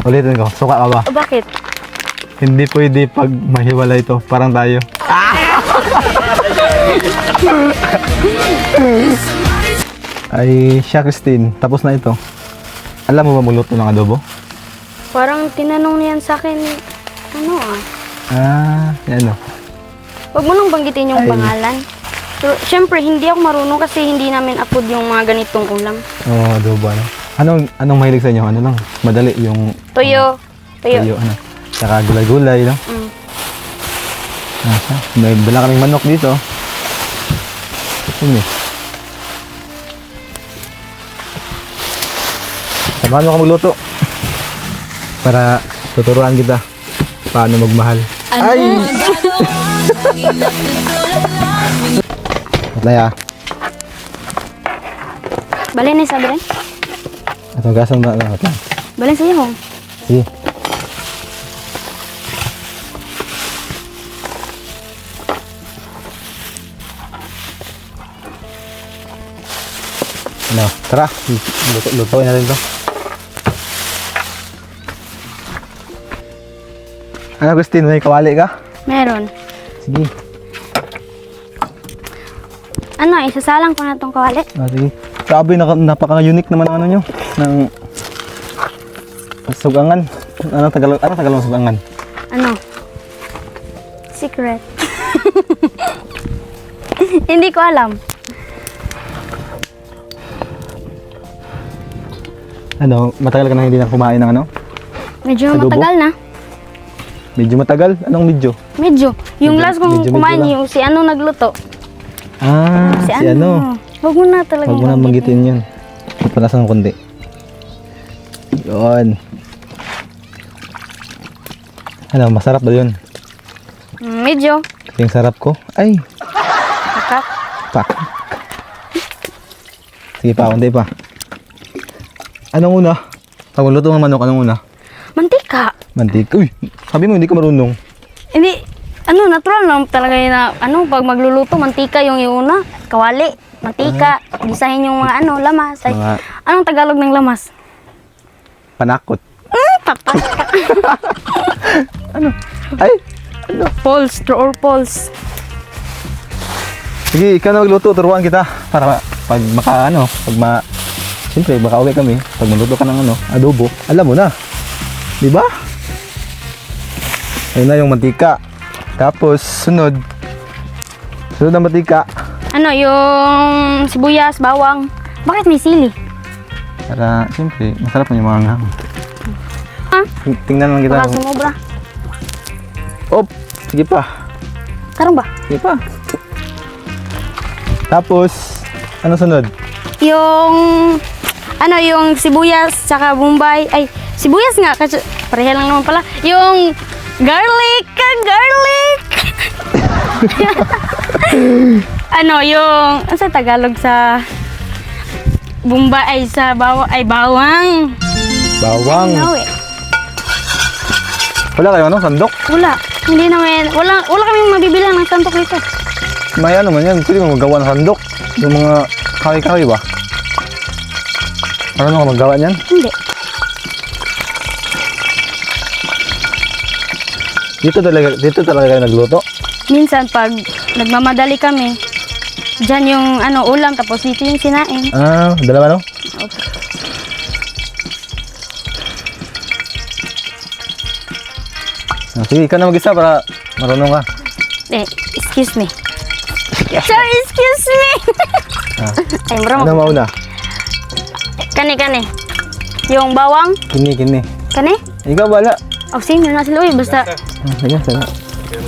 Speaker 3: Ulitin ko. Suka ka ba?
Speaker 4: Bakit?
Speaker 3: Hindi pwede pag mahiwalay ito. Parang tayo. Ay, siya Christine. Tapos na ito. Alam mo ba magluto ng adobo?
Speaker 4: Parang tinanong niyan sa akin,
Speaker 3: Yan o.
Speaker 4: Huwag mo nang banggitin yung
Speaker 3: Ay.
Speaker 4: pangalan. So, syempre, hindi ako marunong kasi hindi namin upload yung mga ganitong ulam.
Speaker 3: Oo, adobo ano. Anong mahilig sa inyo? Ano lang? Madali yung
Speaker 4: Tuyo.
Speaker 3: tuyo, ano. Saka gulay-gulay, no?
Speaker 4: Mm.
Speaker 3: Siya. May dala kaming manok dito. Yun eh. Samahan mo ka magluto. Para tuturuan kita paano magmahal. Ay! Atlaya.
Speaker 4: Balin sa balin?
Speaker 3: Ito, gasang na ito.
Speaker 4: Balin sa iyo.
Speaker 3: Sige. Ano, tara. Lutuin natin ito. Ano, Christine? May kawali ka?
Speaker 4: Meron.
Speaker 3: Sige.
Speaker 4: Isasalang ko na itong kawali.
Speaker 3: Sige. Sabi, napaka-unique naman ang ano nyo. Ng sugangan. Ano Tagalog ng sugangan?
Speaker 4: Secret. Hindi ko alam.
Speaker 3: Ano, matagal ka na hindi na kumain ng ano?
Speaker 4: Medyo
Speaker 3: Adobo?
Speaker 4: matagal na.
Speaker 3: Medyo matagal? Anong medyo?
Speaker 4: Medyo. Yung
Speaker 3: Medyo-
Speaker 4: last kong
Speaker 3: medyo
Speaker 4: kumain,
Speaker 3: lang.
Speaker 4: yung si nagluto.
Speaker 3: Si ano?
Speaker 4: Huwag mo na talaga.
Speaker 3: Huwag mo na manggitin yun. Panasan ng konti. Yun. Ano, masarap ba yun?
Speaker 4: Medyo.
Speaker 3: Yung sarap ko? Ay,
Speaker 4: Kakak.
Speaker 3: pak. Sige pa, konti pa. Anong una? Pag magluto ng manok, anong una?
Speaker 4: Mantika.
Speaker 3: Mantika. Uy, sabi mo hindi ka marunong.
Speaker 4: Hindi. Natural lang talaga yun na, pag magluluto, mantika yung iuna. Kawali, mantika, gisahin yung mga lamas. Ay,
Speaker 3: Mga
Speaker 4: anong Tagalog ng lamas?
Speaker 3: panakot.
Speaker 4: Patay ka.
Speaker 3: Ay,
Speaker 4: Pulse, true or false.
Speaker 3: sige, ikaw na magluto, turuan kita. Para pag siyempre, baka uwi kami. Pag magluto ka ng adobo, alam mo na. Di ba? Ayun na yung mantika. Tapos, sunod na mantika.
Speaker 4: Yung sibuyas, bawang. Bakit may sili?
Speaker 3: Para, siyempre, masarap na yung mga anghang.
Speaker 4: Ha?
Speaker 3: Tingnan lang kita.
Speaker 4: Baka sumobra.
Speaker 3: Op, sige pa.
Speaker 4: Karong ba?
Speaker 3: Sige pa. Tapos, ano sunod?
Speaker 4: Yung sibuyas, saka bombay. Ay, sibuyas nga. Kasi pareha lang naman pala. Yung garlic. Ano sa Tagalog sa bombay, ay sa bawang.
Speaker 3: Bawang. Wala kayo, sandok?
Speaker 4: Wala. Hindi naman. Wala kaming mabibilang ng santok nito.
Speaker 3: may ano man yan. Pwede mo magawa ng sandok. Yung mga kahoy-kahoy ba? Ano ka magawa niyan?
Speaker 4: Hindi.
Speaker 3: Dito talaga kayo nagluto?
Speaker 4: Minsan pag nagmamadali kami, dyan yung ulam tapos dito yung sinain.
Speaker 3: Ah, dalawa no? Ah, sige, ikaw na mag-isa para marunong ka.
Speaker 4: Excuse me. Sorry, excuse me.
Speaker 3: Ah.
Speaker 4: Ay, maramo.
Speaker 3: Ano mauna?
Speaker 4: Kani. Yung bawang.
Speaker 3: Kini.
Speaker 4: Kani?
Speaker 3: Ikaw wala.
Speaker 4: Oh, sino na sila. Uy, basta.
Speaker 3: Sige, sana.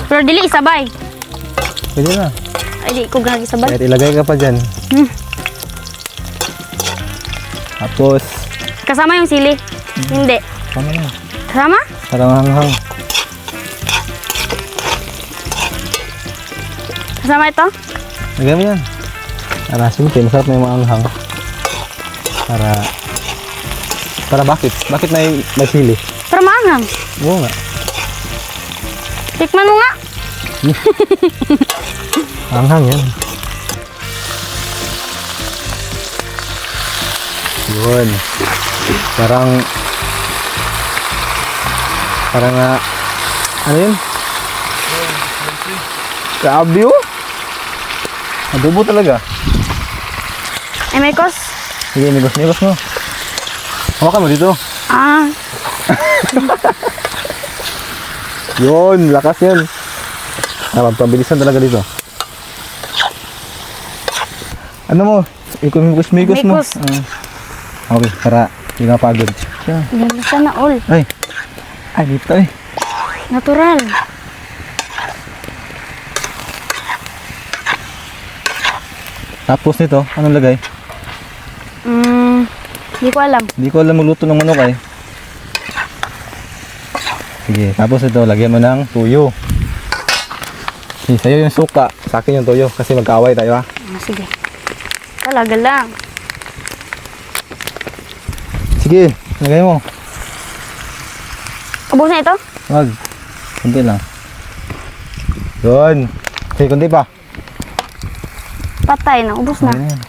Speaker 4: Pero dili isabay.
Speaker 3: Pwede na.
Speaker 4: Ay, di ko gagi isabay.
Speaker 3: Kahit ilagay ka pa dyan. Tapos,
Speaker 4: Kasama yung sili. Hindi.
Speaker 3: ano na?
Speaker 4: Kasama?
Speaker 3: Parang hanghang.
Speaker 4: Kasama ito?
Speaker 3: Lagay mo yan. Para siyempre, masarap na yung maanghang. Para bakit? Bakit may sili?
Speaker 4: Pero maanghang.
Speaker 3: Oo nga.
Speaker 4: Tikman mo nga.
Speaker 3: Anghang yan. Yun. Parang ano yun? Grabe oh. Adobo talaga.
Speaker 4: Ay, may kos.
Speaker 3: Sige, nigos mo. Hawakan mo dito.
Speaker 4: Ah,
Speaker 3: Yun, lakas yun. Pabilisan talaga dito. Ano mo? Mikos mo.
Speaker 4: Mikos.
Speaker 3: Okay, para hindi ka pagod. Yeah.
Speaker 4: linisan na all.
Speaker 3: Ay, dito eh.
Speaker 4: Natural.
Speaker 3: Tapos nito, anong lagay?
Speaker 4: Hindi ko alam.
Speaker 3: Hindi ko alam magluto ng manok eh. Sige, tapos ito, lagyan mo ng tuyo. Sige, sa'yo yung suka, sa akin yung tuyo kasi magkaaway tayo ha.
Speaker 4: Ah, sige. Talaga lang.
Speaker 3: Sige, lagay mo.
Speaker 4: Ubus na ito?
Speaker 3: Wag, kunti lang. Yun. Sige, kunti pa.
Speaker 4: Patay na. Ubus na.
Speaker 3: Ayan.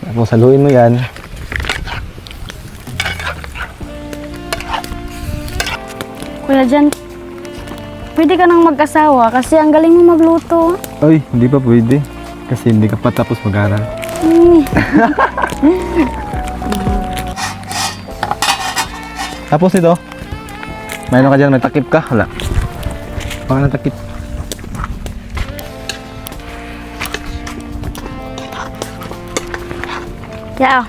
Speaker 3: Tapos haluin mo yan.
Speaker 4: Kuya Jan, pwede ka nang mag-asawa kasi ang galing mo magluto.
Speaker 3: Ay, hindi pa pwede. Kasi hindi ka pa tapos mag-aral. Tapos ito, mayroon ka dyan, may takip ka? Wala. Baka na takip.
Speaker 4: Yeah.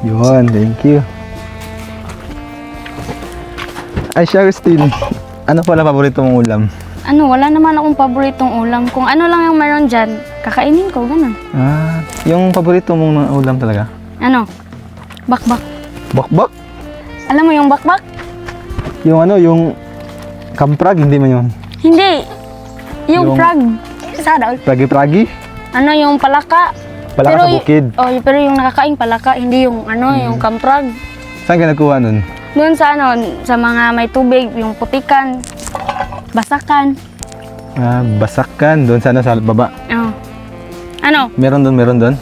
Speaker 3: Yun, thank you. Ay, siya, Christine. Ano pala paborito mong ulam?
Speaker 4: Wala naman akong paboritong ulam. Kung ano lang yung meron dyan, kakainin ko, ganun.
Speaker 3: Ah, yung paborito mong ulam talaga?
Speaker 4: Bakbak.
Speaker 3: Bakbak?
Speaker 4: Alam mo yung bakbak?
Speaker 3: Yung kamprag, hindi man yun.
Speaker 4: Hindi. Yung
Speaker 3: Yung-
Speaker 4: frog. Sada.
Speaker 3: Pragi-pragi?
Speaker 4: Yung palaka.
Speaker 3: Palaka sa bukid.
Speaker 4: Pero yung nakakaing palaka, hindi yung yung kamprag.
Speaker 3: Saan ka nagkuha nun?
Speaker 4: Doon sa sa mga may tubig, yung putikan, basakan.
Speaker 3: Ah, basakan. Doon sana sa baba.
Speaker 4: Oh.
Speaker 3: Meron doon?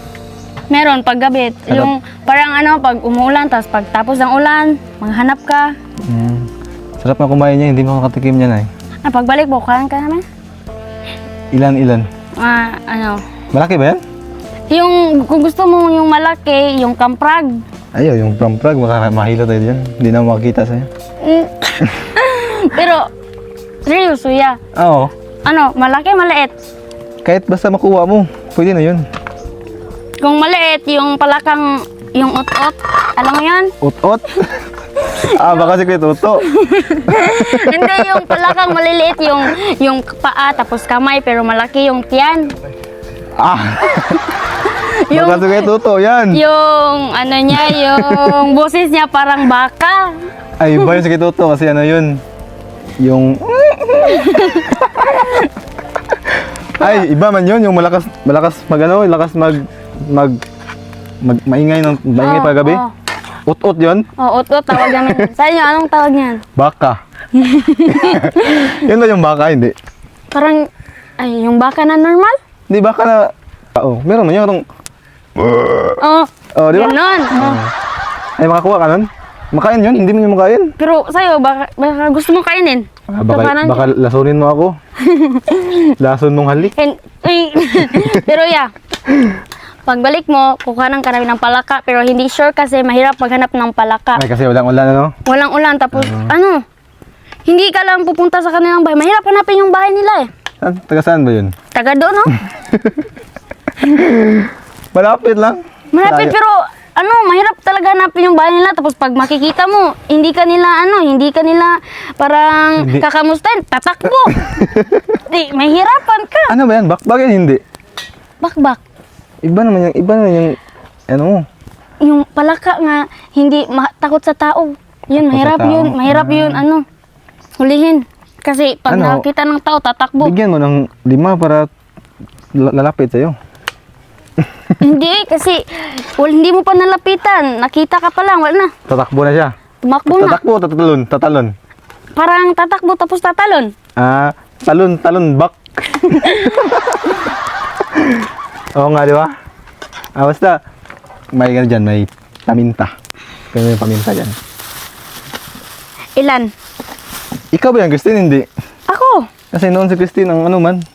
Speaker 4: Meron paggabi.
Speaker 3: Sarap.
Speaker 4: Yung parang pag umuulan, tapos pagtapos ng ulan, maghanap ka.
Speaker 3: Sarap na kumain niya, hindi mo makatikim niya na eh.
Speaker 4: Pagbalik, bukahan ka naman.
Speaker 3: Ilan? Malaki ba yan?
Speaker 4: Yung, kung gusto mo yung malaki, yung kamprag.
Speaker 3: Ayaw, yung pramprag, mahilo tayo dyan. Hindi na makakita sa'yo.
Speaker 4: Pero, seryoso ya.
Speaker 3: Oo.
Speaker 4: Malaki, maliit.
Speaker 3: Kahit basta makuha mo, pwede na yun.
Speaker 4: Kung maliit, yung palakang, yung ut-ut, alam mo yan?
Speaker 3: Ut-ut? Baka si Kuya Toto.
Speaker 4: Hindi, yung palakang maliliit, yung paa, tapos kamay, pero malaki yung tiyan.
Speaker 3: Baka si Kuya Toto, yan.
Speaker 4: Yung, yung boses niya parang baka.
Speaker 3: Ay, iba yun si Kuya Toto kasi yun. Yung... Ay, iba man yun, yung malakas maingay paggabi.
Speaker 4: Oo.
Speaker 3: Ut-ut yun?
Speaker 4: Ut-ut, tawag namin. Sa inyo, anong tawag niyan?
Speaker 3: Baka. Yun ba yung baka, hindi?
Speaker 4: Parang, Ay, yung baka na normal?
Speaker 3: Di ba ka na... Oo, meron mo yung...
Speaker 4: Oh,
Speaker 3: Oh, di ba?
Speaker 4: ganon. Oh.
Speaker 3: Ay, makakuha ka nun? Makain yun? Hindi mo yung makain?
Speaker 4: Pero sa'yo, baka gusto mo kainin.
Speaker 3: Ah,
Speaker 4: So,
Speaker 3: baka,
Speaker 4: parang-
Speaker 3: baka lasunin mo ako. Lason mong halik.
Speaker 4: Pero yeah, pagbalik mo, kukuhanan ka namin ng palaka. Pero hindi sure kasi mahirap maghanap ng palaka.
Speaker 3: Ay, kasi walang ulan, ano?
Speaker 4: Walang ulan. Tapos, hindi ka lang pupunta sa kanilang bahay. Mahirap hanapin yung bahay nila eh.
Speaker 3: Taga saan ba yun?
Speaker 4: Taga doon, no?
Speaker 3: Malapit lang.
Speaker 4: Malapit
Speaker 3: Layo.
Speaker 4: pero mahirap talaga hanapin yung bahay nila. Tapos pag makikita mo, hindi ka nila parang
Speaker 3: Hindi.
Speaker 4: kakamustahin, tatakbo. Di, mahirapan ka.
Speaker 3: Ano ba yan? Bakit hindi?
Speaker 4: Bakbak.
Speaker 3: Iba naman yung, ano mo?
Speaker 4: Yung palaka nga, hindi takot sa tao. Yun,
Speaker 3: Takot sa
Speaker 4: mahirap
Speaker 3: tao.
Speaker 4: yun. Mahirap yun, hulihin. Kasi pag
Speaker 3: Ano?
Speaker 4: nakita ng tao, tatakbo.
Speaker 3: Bigyan mo ng 5 para lalapit sa'yo.
Speaker 4: Hindi, kasi hindi mo pa nalapitan. Nakita ka pa lang, wala na.
Speaker 3: Tatakbo na siya.
Speaker 4: Tumakbo na.
Speaker 3: Tatakbo, tatalon.
Speaker 4: Parang tatakbo tapos tatalon.
Speaker 3: Ah, talon, back. Oo nga, di ba? Basta, may gano'n dyan, may paminta. Kaya may paminta dyan.
Speaker 4: Ilan?
Speaker 3: Ikaw ba yan, Christine? Hindi.
Speaker 4: Ako.
Speaker 3: Kasi noon si Christine, ang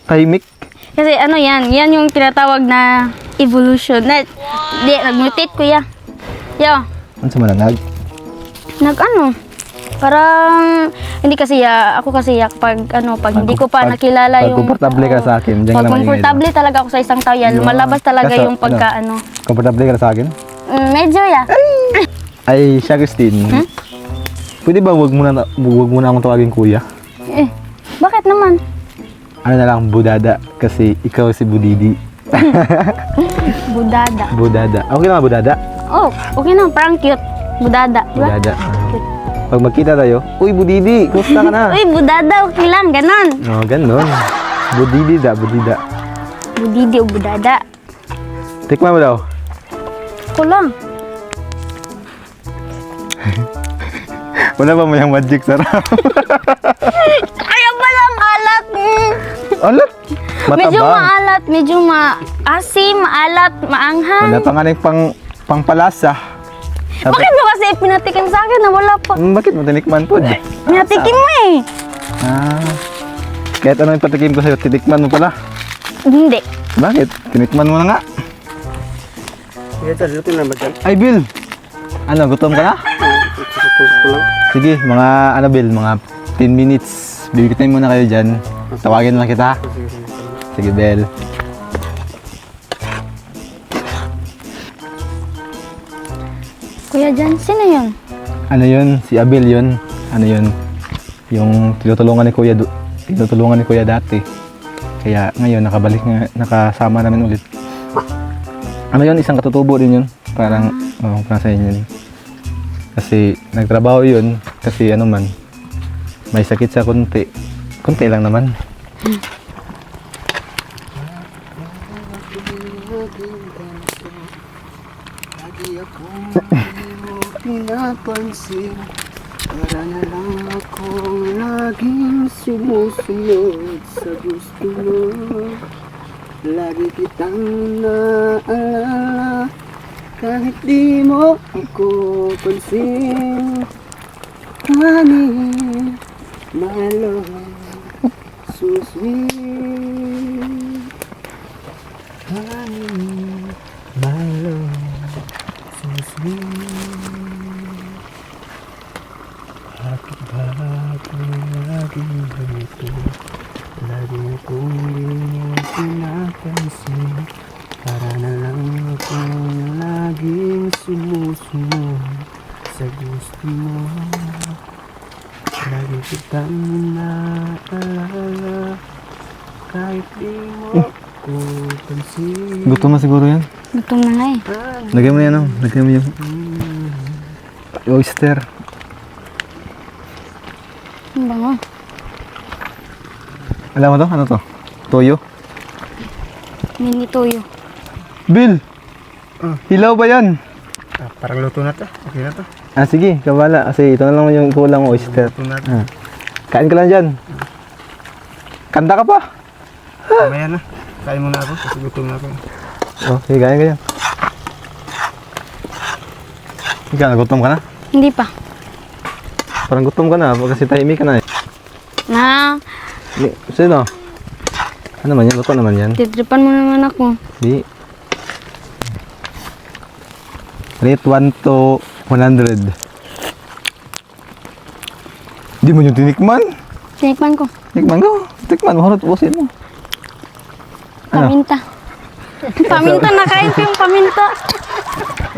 Speaker 3: tahimik.
Speaker 4: Kasi yan yung tinatawag na evolution. Nag-mutate kuya. Yo,
Speaker 3: Ano sa malanag?
Speaker 4: parang hindi kasi ako kasi pag hindi ko pa nakilala
Speaker 3: pag
Speaker 4: yung
Speaker 3: komportable ka sa akin, diyan ka
Speaker 4: pag
Speaker 3: na maingay
Speaker 4: komportable talaga ako sa isang tao yan, lumalabas talaga
Speaker 3: Kaso,
Speaker 4: yung pagka
Speaker 3: Komportable ka na sa akin?
Speaker 4: medyo
Speaker 3: Ay, siya Christine. Pwede ba wag mo na akong tawagin kuya?
Speaker 4: bakit naman?
Speaker 3: Ano na lang, budada. Kasi ikaw si Budidi.
Speaker 4: Budada.
Speaker 3: Budada. Okay lang budada?
Speaker 4: Oh, okay na, parang cute. Budada, di ba?
Speaker 3: Budada. Pag magkita tayo, uy Budidi, kumusta ka na?
Speaker 4: Uy, budada, okay lang, ganon.
Speaker 3: Oh, ganun. Budida.
Speaker 4: Budidi o budada.
Speaker 3: Tikman mo daw.
Speaker 4: Ako lang.
Speaker 3: Wala ba may magic sarap?
Speaker 4: Kaya palang alat.
Speaker 3: Alat!
Speaker 4: Medyo
Speaker 3: Matabang.
Speaker 4: maalat, medyo maasim, maalat, maanghang.
Speaker 3: Wala pa nga rin pangpalasa.
Speaker 4: Bakit mo kasi pinatikim sa akin na wala pa?
Speaker 3: Bakit mo tinikman po?
Speaker 4: Pinatikim mo eh.
Speaker 3: Kahit ano yung patikim ko sa'yo, tinikman mo pala.
Speaker 4: Hindi.
Speaker 3: Bakit? Tinikman mo na nga. Ay, Bill! Ano, gutom ka na? Sige, mga Bill, mga 10 minutes. Bibigyan muna kayo dyan. Tawagin lang kita. Sige, Bel.
Speaker 4: Kuya Jan, sino yun?
Speaker 3: Ano yun? Si Abel yun. Ano yun? Yung tinutulungan ni Kuya dati. Kaya ngayon nakasama namin ulit. Ano yun? Isang katutubo din yun. Parang sa inyo yun. Kasi nagtrabaho yun. Kasi may sakit sa konti. Konti lang naman.
Speaker 5: Pinapansin, para na lang akong laging sumusunod sa gusto mo. Lagi kitang naalala, kahit di mo ako pansin. Honey, my love, so sweet. Honey, my love, so sweet. Bakit ba ako laging ganito? Lagi akong di mo pinapansin. Para na lang akong laging sumusunod sa gusto mo. Lagi kitang naalala, kahit di mo ko pansin.
Speaker 3: Gutom na siguro yan.
Speaker 4: Gutom na nga eh.
Speaker 3: Lagyan mo yan. Lagyan mo yung oyster.
Speaker 4: Ang bango.
Speaker 3: Alam mo to? Ano to? Toyo?
Speaker 4: Mini toyo.
Speaker 3: Bill! Hilaw ba yan?
Speaker 5: Parang luto na to. Okay na to.
Speaker 3: Sige, kabala. Kasi ito na lang yung kulang oyster.
Speaker 5: Luto na to.
Speaker 3: Kain ka lang dyan. Kanta ka pa.
Speaker 5: Mamaya na. Kain muna ako kasi gutom na ako.
Speaker 3: Oh, sige, ganyan. Ikaw, nagutom ka na?
Speaker 4: Hindi pa.
Speaker 3: Parang gutom ka na, kasi tahimik ka na eh.
Speaker 4: Na,
Speaker 3: Sino? Ano naman yan? Luto naman yan.
Speaker 4: titripan mo naman ako.
Speaker 3: Di. Rate 1 to 100. Di mo yung tinikman?
Speaker 4: Tinikman ko.
Speaker 3: Tikman ko. Tikman mo. Harot, ubusin mo. Ano?
Speaker 4: Paminta. Paminta, nakain ko yung paminta.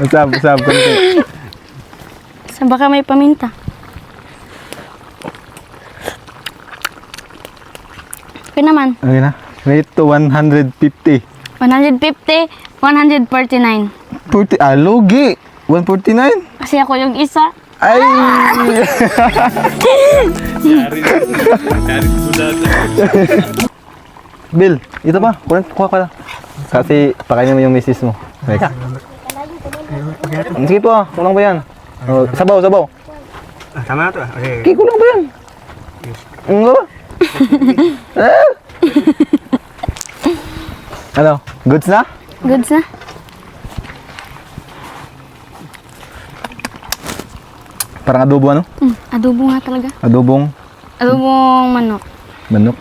Speaker 3: Sab, konti.
Speaker 4: Sa baka may paminta. Okay naman.
Speaker 3: Ano yun na? Rate to 150.
Speaker 4: 150, 149.
Speaker 3: 40, lugi. 149?
Speaker 4: Kasi ako yung isa.
Speaker 3: Ay! Bill, ito pa. Kuha ka lang. Kasi pakainin mo yung misis mo. Next. Sige po, kulang ba yan? Oh, sabaw.
Speaker 5: Ah, tama na to. Okay.
Speaker 3: Okay, kulang ba yan? Ano ba? Ano? Goods na?
Speaker 4: Goods na?
Speaker 3: Parang adobo ano?
Speaker 4: Adobo nga talaga.
Speaker 3: Adobong
Speaker 4: Adobong manok.
Speaker 3: manok.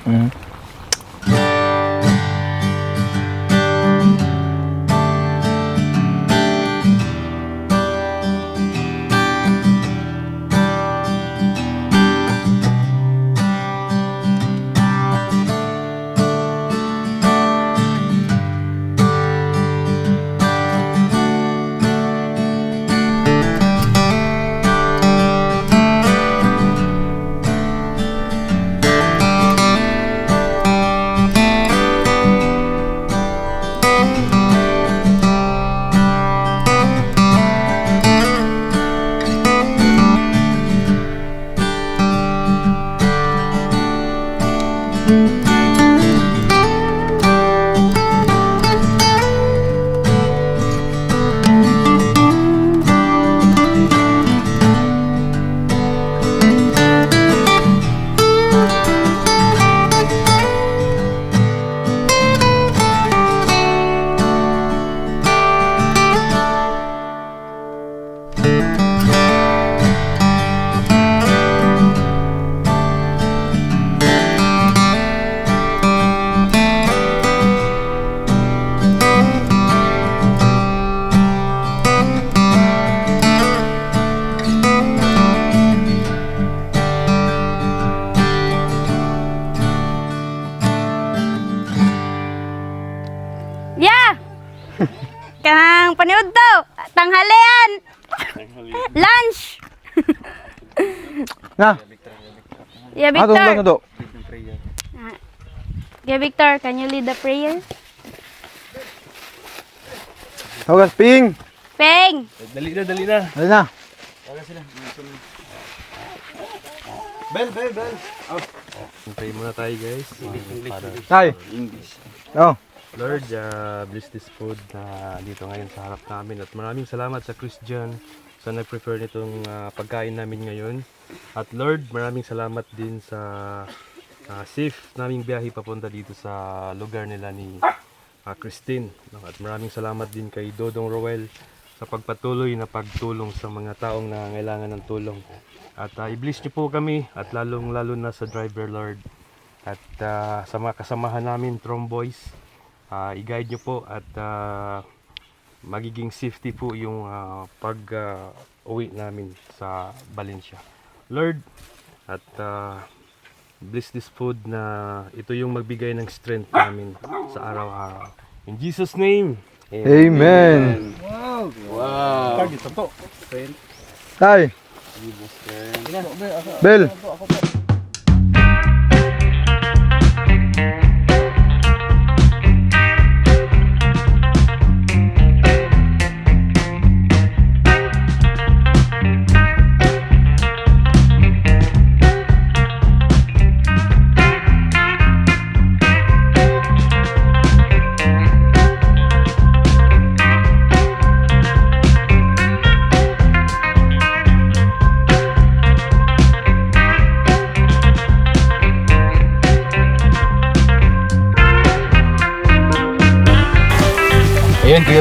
Speaker 4: Yeah! Kanang paniud to. Tanghalian. Lunch.
Speaker 3: Na,
Speaker 4: Yeah,
Speaker 3: atong lang
Speaker 4: Victor.
Speaker 3: ito.
Speaker 4: Yeah, Victor, can you lead the prayer?
Speaker 3: Tawagan, ping!
Speaker 4: Peng!
Speaker 3: Dali na.
Speaker 8: Pray muna tayo guys.
Speaker 3: Tay. Oh,
Speaker 8: Lord, bless this food na dito ngayon sa harap namin at maraming salamat sa Christian sa nag-prepare nitong pagkain namin ngayon. At Lord, maraming salamat din sa safe naming biyahe papunta dito sa lugar nila ni Christine. At maraming salamat din kay Dodong Roel sa pagpatuloy na pagtulong sa mga taong nangangailangan ng tulong. At i-bless niyo po kami at lalong-lalo na sa driver, Lord. At sa mga kasamahan namin, Tromboys, i-guide nyo po at magiging safety po yung pag-uwi namin sa Valencia. Lord, at bless this food na ito yung magbigay ng strength namin sa araw-araw. In Jesus' name,
Speaker 3: amen. Tay. Bel.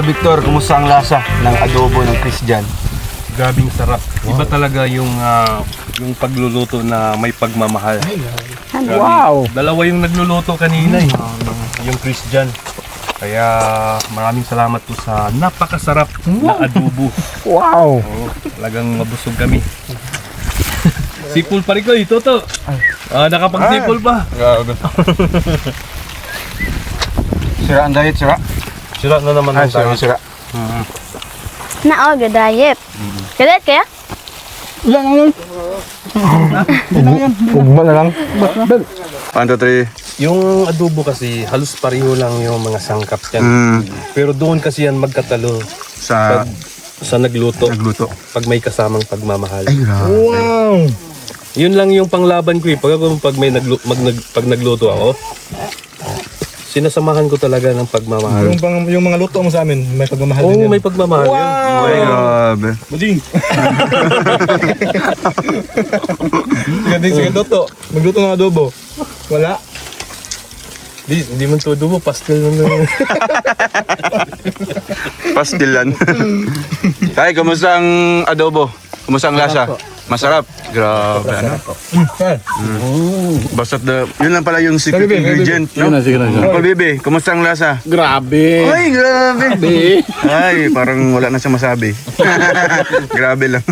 Speaker 1: Victor, kumusta ang lasa ng adobo ng Christian?
Speaker 8: Grabing sarap. Iba talaga yung pagluluto na may pagmamahal. Grabe.
Speaker 3: Wow!
Speaker 8: Dalawa yung nagluluto kanina eh. Yung Christian. Kaya maraming salamat po sa napakasarap na adobo.
Speaker 3: Wow!
Speaker 8: Oo, talagang mabusog kami. Sipol pa rin ko ito to. Nakapag-sipol pa.
Speaker 1: Sira ang diet, sira.
Speaker 8: Sira na naman ang tayo.
Speaker 1: Sira.
Speaker 4: Na diet. Kadet kaya?
Speaker 3: Ugma na lang.
Speaker 1: 1, 2, 3.
Speaker 8: Yung adobo kasi halos pareho lang yung mga sangkap yan. Pero doon kasi yan magkatalo
Speaker 1: Sa
Speaker 8: sa nagluto.
Speaker 1: nagluto.
Speaker 8: Pag may kasamang pagmamahal.
Speaker 1: Ay, grabe.
Speaker 3: Wow!
Speaker 8: Yun lang yung panglaban ko eh. Pag may pag nagluto ako, sinasamahan ko talaga ng pagmamahal.
Speaker 3: Yung mga luto mo sa amin, may pagmamahal
Speaker 8: Oo,
Speaker 3: din yan.
Speaker 8: may pagmamahal yun.
Speaker 1: Ay, grabe.
Speaker 3: Buding! Sige, luto. Magluto ng adobo. Wala.
Speaker 8: Hindi man to adobo, pastel lang.
Speaker 1: Pastilan. Tay, kumusta ang adobo? Kumusta ang lasa? Masarap. Grabe. Ano? Basta yun lang pala yung secret ingredient. No? Sige na. Bibi, kumusta ang lasa?
Speaker 3: Grabe!
Speaker 1: Ay, grabe. Ay, parang wala na siya masabi. Grabe lang.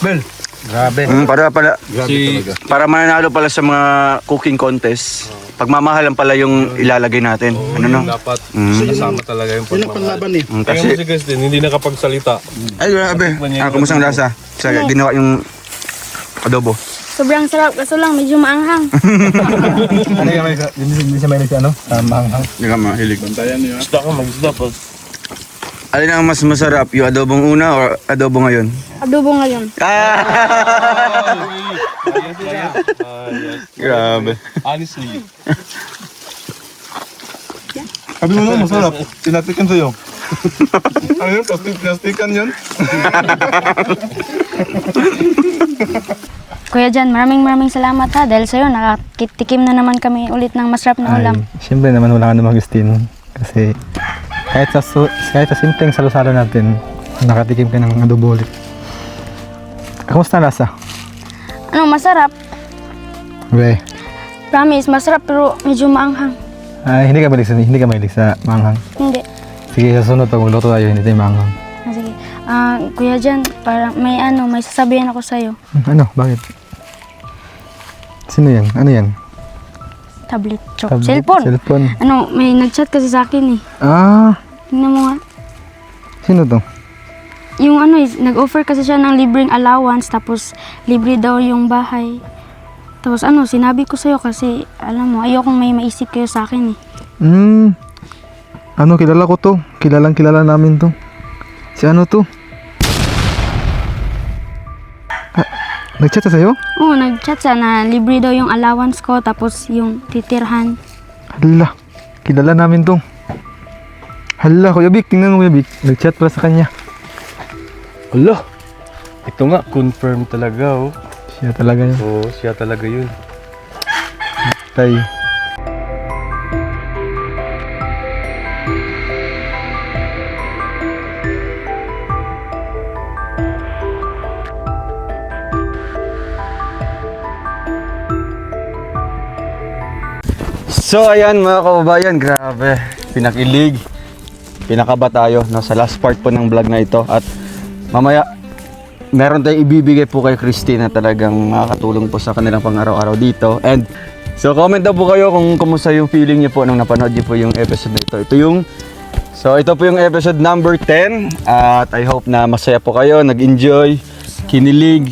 Speaker 3: Bel!
Speaker 8: Grabe.
Speaker 1: Para mananalo pala sa mga cooking contest, pagmamahalan pala yung ilalagay natin. Ano no?
Speaker 8: Dapat kasama talaga yung pagmamahal.
Speaker 1: Mm,
Speaker 8: Kaya mo
Speaker 1: kasi,
Speaker 8: si Christine, hindi nakapagsalita.
Speaker 1: ay, grabe. Kumusta ang lasa? Sa ginawa yung adobo.
Speaker 4: Sobrang sarap kaso lang medyo maanghang.
Speaker 3: Ano yung hindi siya may ano? Mahanghang.
Speaker 1: Hindi ka mahilig.
Speaker 8: Gusto ka mag-isda pa.
Speaker 1: Alin ang mas masarap? Yung adobong una o adobo ngayon?
Speaker 4: Adobo ngayon.
Speaker 1: Grabe.
Speaker 8: Honestly.
Speaker 3: Sabi mo na, masarap. Tinatikan sa'yo. Ano yun? Plastikan yun?
Speaker 4: Kuya Jan, maraming salamat ha dahil sa'yo nakatikim na naman kami ulit ng masarap na ulam.
Speaker 3: Siyempre naman wala ka naman, Christine. Kasi kahit sa simpleng salo-salo natin, nakatikim ka ng adobo ulit. Kamusta ang lasa?
Speaker 4: Ano, masarap.
Speaker 3: Be.
Speaker 4: Promise, masarap pero medyo maanghang.
Speaker 3: Ay, hindi ka mahilig sa maanghang.
Speaker 4: Hindi.
Speaker 3: Sige, sa sunod pag magluto tayo, hindi tayo maanghang.
Speaker 4: Sige. Kuya Jan, parang may sasabihin ako sa'yo.
Speaker 3: Ano? Bakit? Sino yan? Ano yan?
Speaker 4: Tablet.
Speaker 3: Tablet?
Speaker 4: Cellphone.
Speaker 3: Cellphone.
Speaker 4: Ano, may nag-chat kasi sa akin eh.
Speaker 3: Ah,
Speaker 4: Tingnan mo nga.
Speaker 3: sino to?
Speaker 4: Yung ano, nag-offer kasi siya ng libreng allowance tapos libre daw yung bahay. Tapos ano, sinabi ko sa'yo kasi alam mo, ayokong may maisip kayo sa akin eh.
Speaker 3: Ano, kilala ko to. Kilala namin to. Si ano to? Nag-chat siya sa'yo?
Speaker 4: Oo, nag-chat siya na libre daw yung allowance ko tapos yung titirhan.
Speaker 3: Hala, kilala namin to. Hala, Kuya Vic, tingnan mo Kuya Vic. Nag-chat pala sa kanya.
Speaker 8: Hala! Ito nga, confirm talaga oh.
Speaker 3: Siya talaga yun.
Speaker 8: Oo, siya talaga yun.
Speaker 3: Tay.
Speaker 1: So ayan mga kababayan, grabe. Pinakilig. Pinakaba tayo no, sa last part po ng vlog na ito. At mamaya, meron tayong ibibigay po kay Christine na talagang makakatulong po sa kanilang pang-araw-araw dito. And so comment daw po kayo kung kumusta yung feeling niyo po nung napanood niyo po yung episode na ito. Ito po yung episode number 10. At I hope na masaya po kayo, nag-enjoy, kinilig,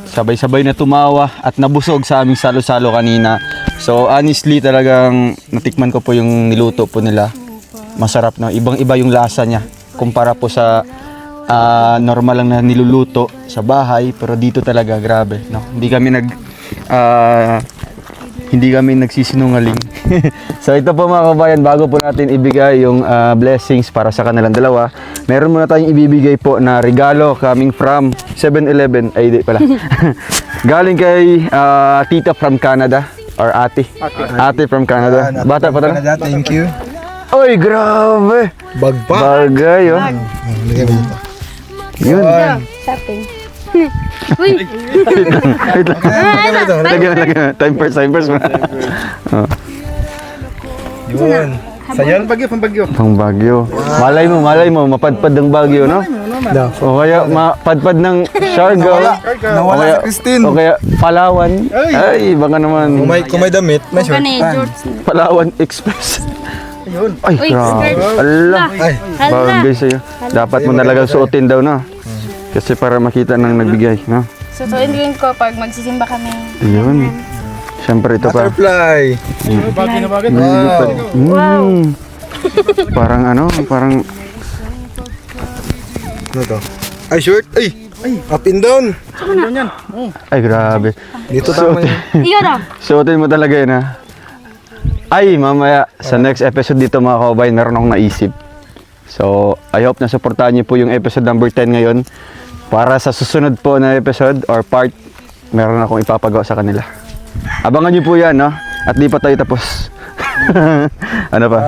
Speaker 1: sabay-sabay na tumawa at nabusog sa aming salo-salo kanina. So honestly talagang natikman ko po yung niluto po nila. Masarap na, ibang-iba yung lasa niya kumpara po sa normal lang na niluluto sa bahay, pero dito talaga grabe, no? Hindi kami nagsisinungaling. So ito po mga kabayan, bago po natin ibigay yung blessings para sa kanilang dalawa, meron muna tayong ibibigay po na regalo coming from 7-Eleven, ay di pala. Galing kay Tita from Canada. Or ate. Ate from Canada. Bata pa talaga.
Speaker 3: Canada, thank you.
Speaker 1: Oy, grabe.
Speaker 3: Bagpa.
Speaker 1: Bagay, oh.
Speaker 3: Lagay mo dito.
Speaker 1: Yun.
Speaker 4: Shopping. Uy!
Speaker 1: Lagyan. Time first. Oh,
Speaker 3: Yun. Sayan, Bagyo.
Speaker 1: pang Bagyo. Malay mo, mapadpad ng Bagyo, no? O kaya mapadpad ng Siargao.
Speaker 3: Nawala si Christine.
Speaker 1: O kaya Palawan. Ay, baka naman.
Speaker 3: Kung may damit, may short.
Speaker 1: Palawan Express.
Speaker 3: Ayun.
Speaker 1: Ay,
Speaker 4: Uy,
Speaker 1: grabe.
Speaker 4: skirt.
Speaker 1: Allah.
Speaker 3: Ay,
Speaker 1: Bagay sa'yo. Dapat mo talaga suotin daw, no? Kasi para makita ng nagbigay, no?
Speaker 4: Susuin ko pag magsisimba kami.
Speaker 1: Ayun. Siyempre, ito pa.
Speaker 3: butterfly. Wow.
Speaker 1: Parang parang
Speaker 3: Ano to? Ay, short. Ay, up and down.
Speaker 1: ay grabe.
Speaker 3: Dito tama yun.
Speaker 4: Iyo daw.
Speaker 1: Suotin mo talaga yun, ha? Ay, mamaya sa next episode dito mga kababayan, meron akong naisip. So, I hope na supportahan niyo po yung episode number 10 ngayon. Para sa susunod po na episode or part, meron akong ipapagawa sa kanila. Abangan niyo po yan, no? At di pa tayo tapos. Ano pa?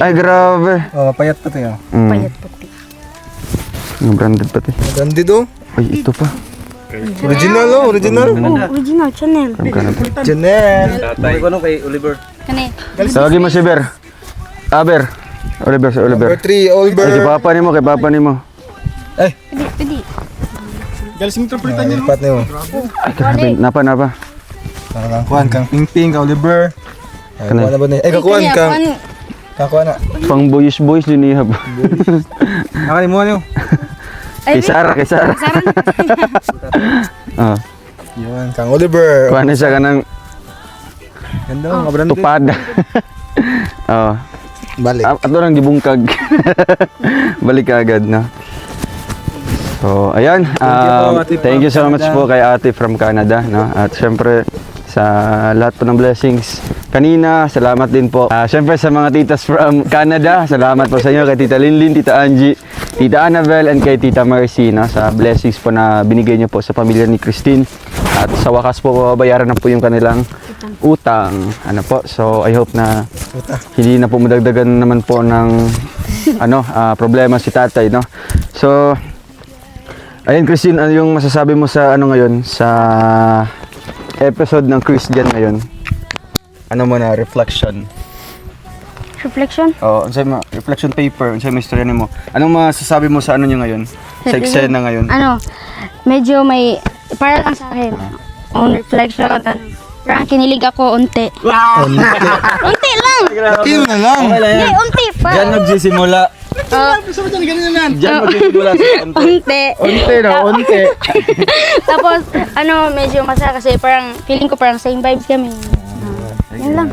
Speaker 1: Ay, grabe.
Speaker 3: Oh, payat pa tayo.
Speaker 4: Payat puti.
Speaker 1: Yung branded pati.
Speaker 3: Ganda do.
Speaker 1: Ay, ito pa.
Speaker 3: Original, oh, original.
Speaker 4: Original, Chanel.
Speaker 1: From Canada.
Speaker 3: Chanel.
Speaker 4: Kani.
Speaker 1: Tawagin mo si Ber. Ber. Oliver, si Oliver.
Speaker 3: Number 3,
Speaker 1: Ay,
Speaker 3: Oliver.
Speaker 1: kay papa ni mo.
Speaker 4: Pwede.
Speaker 3: Lipat niyo.
Speaker 1: Ay, grabe. Napa.
Speaker 3: Kakuan kang ping-ping, ka Oliver. Ay,
Speaker 1: Kanay.
Speaker 3: kakuan na ba niya? Ay, kakuan kang. Kakuan na.
Speaker 1: Pang boyish din ihab.
Speaker 3: Nakalimuhan niyo.
Speaker 1: Kay Sarah. Ah,
Speaker 3: Yun, kang Oliver.
Speaker 1: kuha na siya ka ng
Speaker 3: Ganda, mga branded.
Speaker 1: tupad. Oh.
Speaker 3: Balik.
Speaker 1: Ato lang gibungkag. Balik ka agad, no? So, ayan. Thank you so much po kay Ate from Canada, no? At syempre sa lahat po ng blessings. Kanina, salamat din po. Syempre sa mga titas from Canada, salamat po sa inyo kay Tita Linlin, Tita Angie, Tita Annabel, and kay Tita Mercy, no? Sa blessings po na binigay niyo po sa pamilya ni Christine. At sa wakas po, babayaran na po yung kanilang utang. Ano po? So, I hope na hindi na po madagdagan naman po ng problema si tatay, no? So, ayun, Christine, ano yung masasabi mo sa ngayon sa episode ng Christian ngayon? Ano mo na reflection?
Speaker 4: Reflection?
Speaker 1: Oh, unsay mo reflection paper, unsay mo istorya nimo? Anong masasabi mo sa niyo ngayon? Sa eksena ngayon?
Speaker 4: Medyo may, para lang sa akin, on reflection, parang kinilig ako unti. Unti lang!
Speaker 3: Kino na lang.
Speaker 4: Hindi, unti pa.
Speaker 1: Diyan nagsisimula. Diyan magsisimula sa
Speaker 4: Unti.
Speaker 1: unti.
Speaker 4: Tapos, medyo masaya kasi parang, feeling ko parang same vibes kami. Yun lang.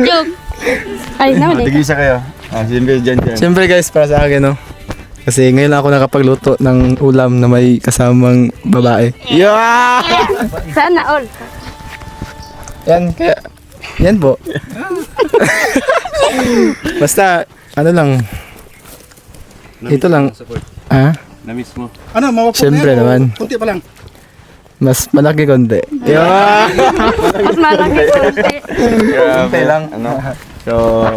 Speaker 4: Joke! Ay, naman eh.
Speaker 1: Tigisa kayo. Siyempre dyan.
Speaker 3: Siyempre guys, para sa akin, no? Kasi ngayon lang ako nakapagluto ng ulam na may kasamang babae.
Speaker 1: Yeah!
Speaker 4: Sana all.
Speaker 3: Yan, kaya, yan po. Basta, ito lang. Ha?
Speaker 8: Na-miss mo.
Speaker 3: Siyempre naman.
Speaker 5: Kunti pa lang.
Speaker 3: Mas malaki konti. Yeah!
Speaker 4: Mas malaki konti.
Speaker 1: Grabe lang. So,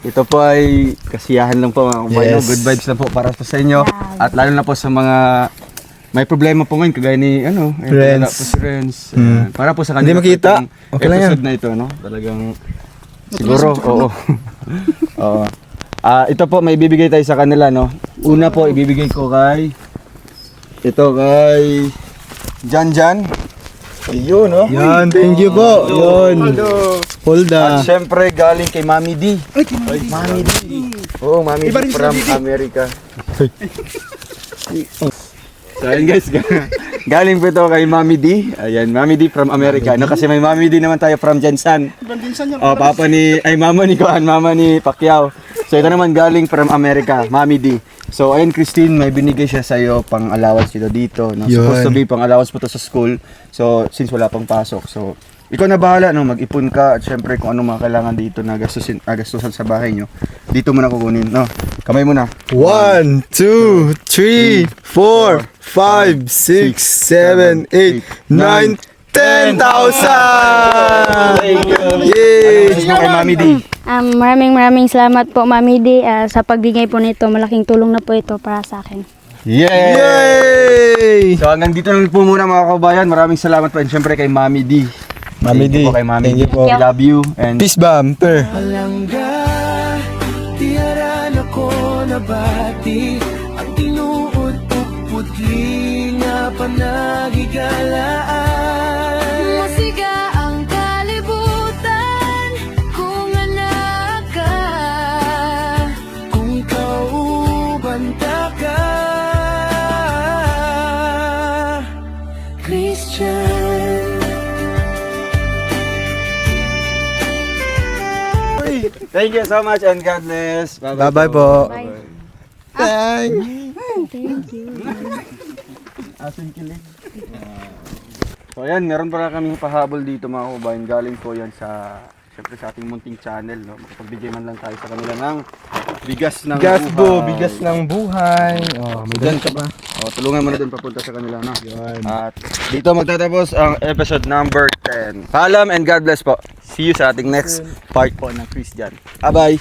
Speaker 1: ito po ay kasiyahan lang po mga kabayan.
Speaker 3: Yes.
Speaker 1: Good vibes lang po para po sa inyo. At lalo na po sa mga may problema po ngayon kagaya ni
Speaker 3: Friends.
Speaker 1: po si Friends. Para po sa kanila.
Speaker 3: Hindi makita.
Speaker 1: po itong
Speaker 3: Okay lang yan.
Speaker 1: episode na ito, no? Talagang siguro, oo. Oo. Ito po may ibibigay tayo sa kanila, no? Una po ibibigay ko kay Jan. Ayun, no?
Speaker 3: Yan, thank you po. Yun. Holda.
Speaker 1: At syempre galing kay Mami D. Mami D. Oo, Mami D from America. So ayun guys, galing po ito kay Mami D. Ayan, Mami D from America. Kasi may Mami D naman tayo from Jensan. Mama ni Pacquiao. So ito naman galing from America, Mami D. So ayun Christine, may binigay siya sa iyo pang allowance dito, no? Supposed to be pang allowance po to sa school. So since wala pang pasok. So ikaw na bahala, no? Mag-ipon ka at syempre kung ano mga kailangan dito na gastusan sa bahay nyo. Dito mo na kukunin, no? Kamay mo na.
Speaker 3: 1, 2, 3, 4,
Speaker 1: 5, 6, 7, 8, 9, 10,000! Yay! Kay Mami D.
Speaker 4: Maraming salamat po Mami D sa pagbigay po nito. Malaking tulong na po ito para sa akin.
Speaker 1: Yay! So hanggang dito lang po muna mga kabayan. Maraming salamat po and syempre kay Mami D.
Speaker 3: Mami
Speaker 1: Thank you
Speaker 3: D.
Speaker 1: po kay Mami
Speaker 3: Thank
Speaker 1: D.
Speaker 3: you po.
Speaker 1: We love you and
Speaker 3: Peace bumper.
Speaker 6: Palangga, tiyaran ako nabati. Ang tinuod o pudli nga panagigalaan. Masiga ang kalibutan kung anak ka, kung kaubanta ka, Christian.
Speaker 1: thank you so much and God bless.
Speaker 3: Bye-bye po.
Speaker 1: Asin kilig. So ayan, meron pala kaming pahabol dito mga kabayan. Galing po yan sa, syempre sa ating munting channel. No? Makapagbigay man lang tayo sa kanila ng bigas ng
Speaker 3: Bigas
Speaker 1: buhay.
Speaker 3: po, bigas ng buhay. Oh, may dyan ka ba?
Speaker 1: O, tulungan mo na dun papunta sa kanila. No? At dito magtatapos ang episode number 10. Paalam and God bless po. See you sa ating next part po ng Christian. Bye-bye!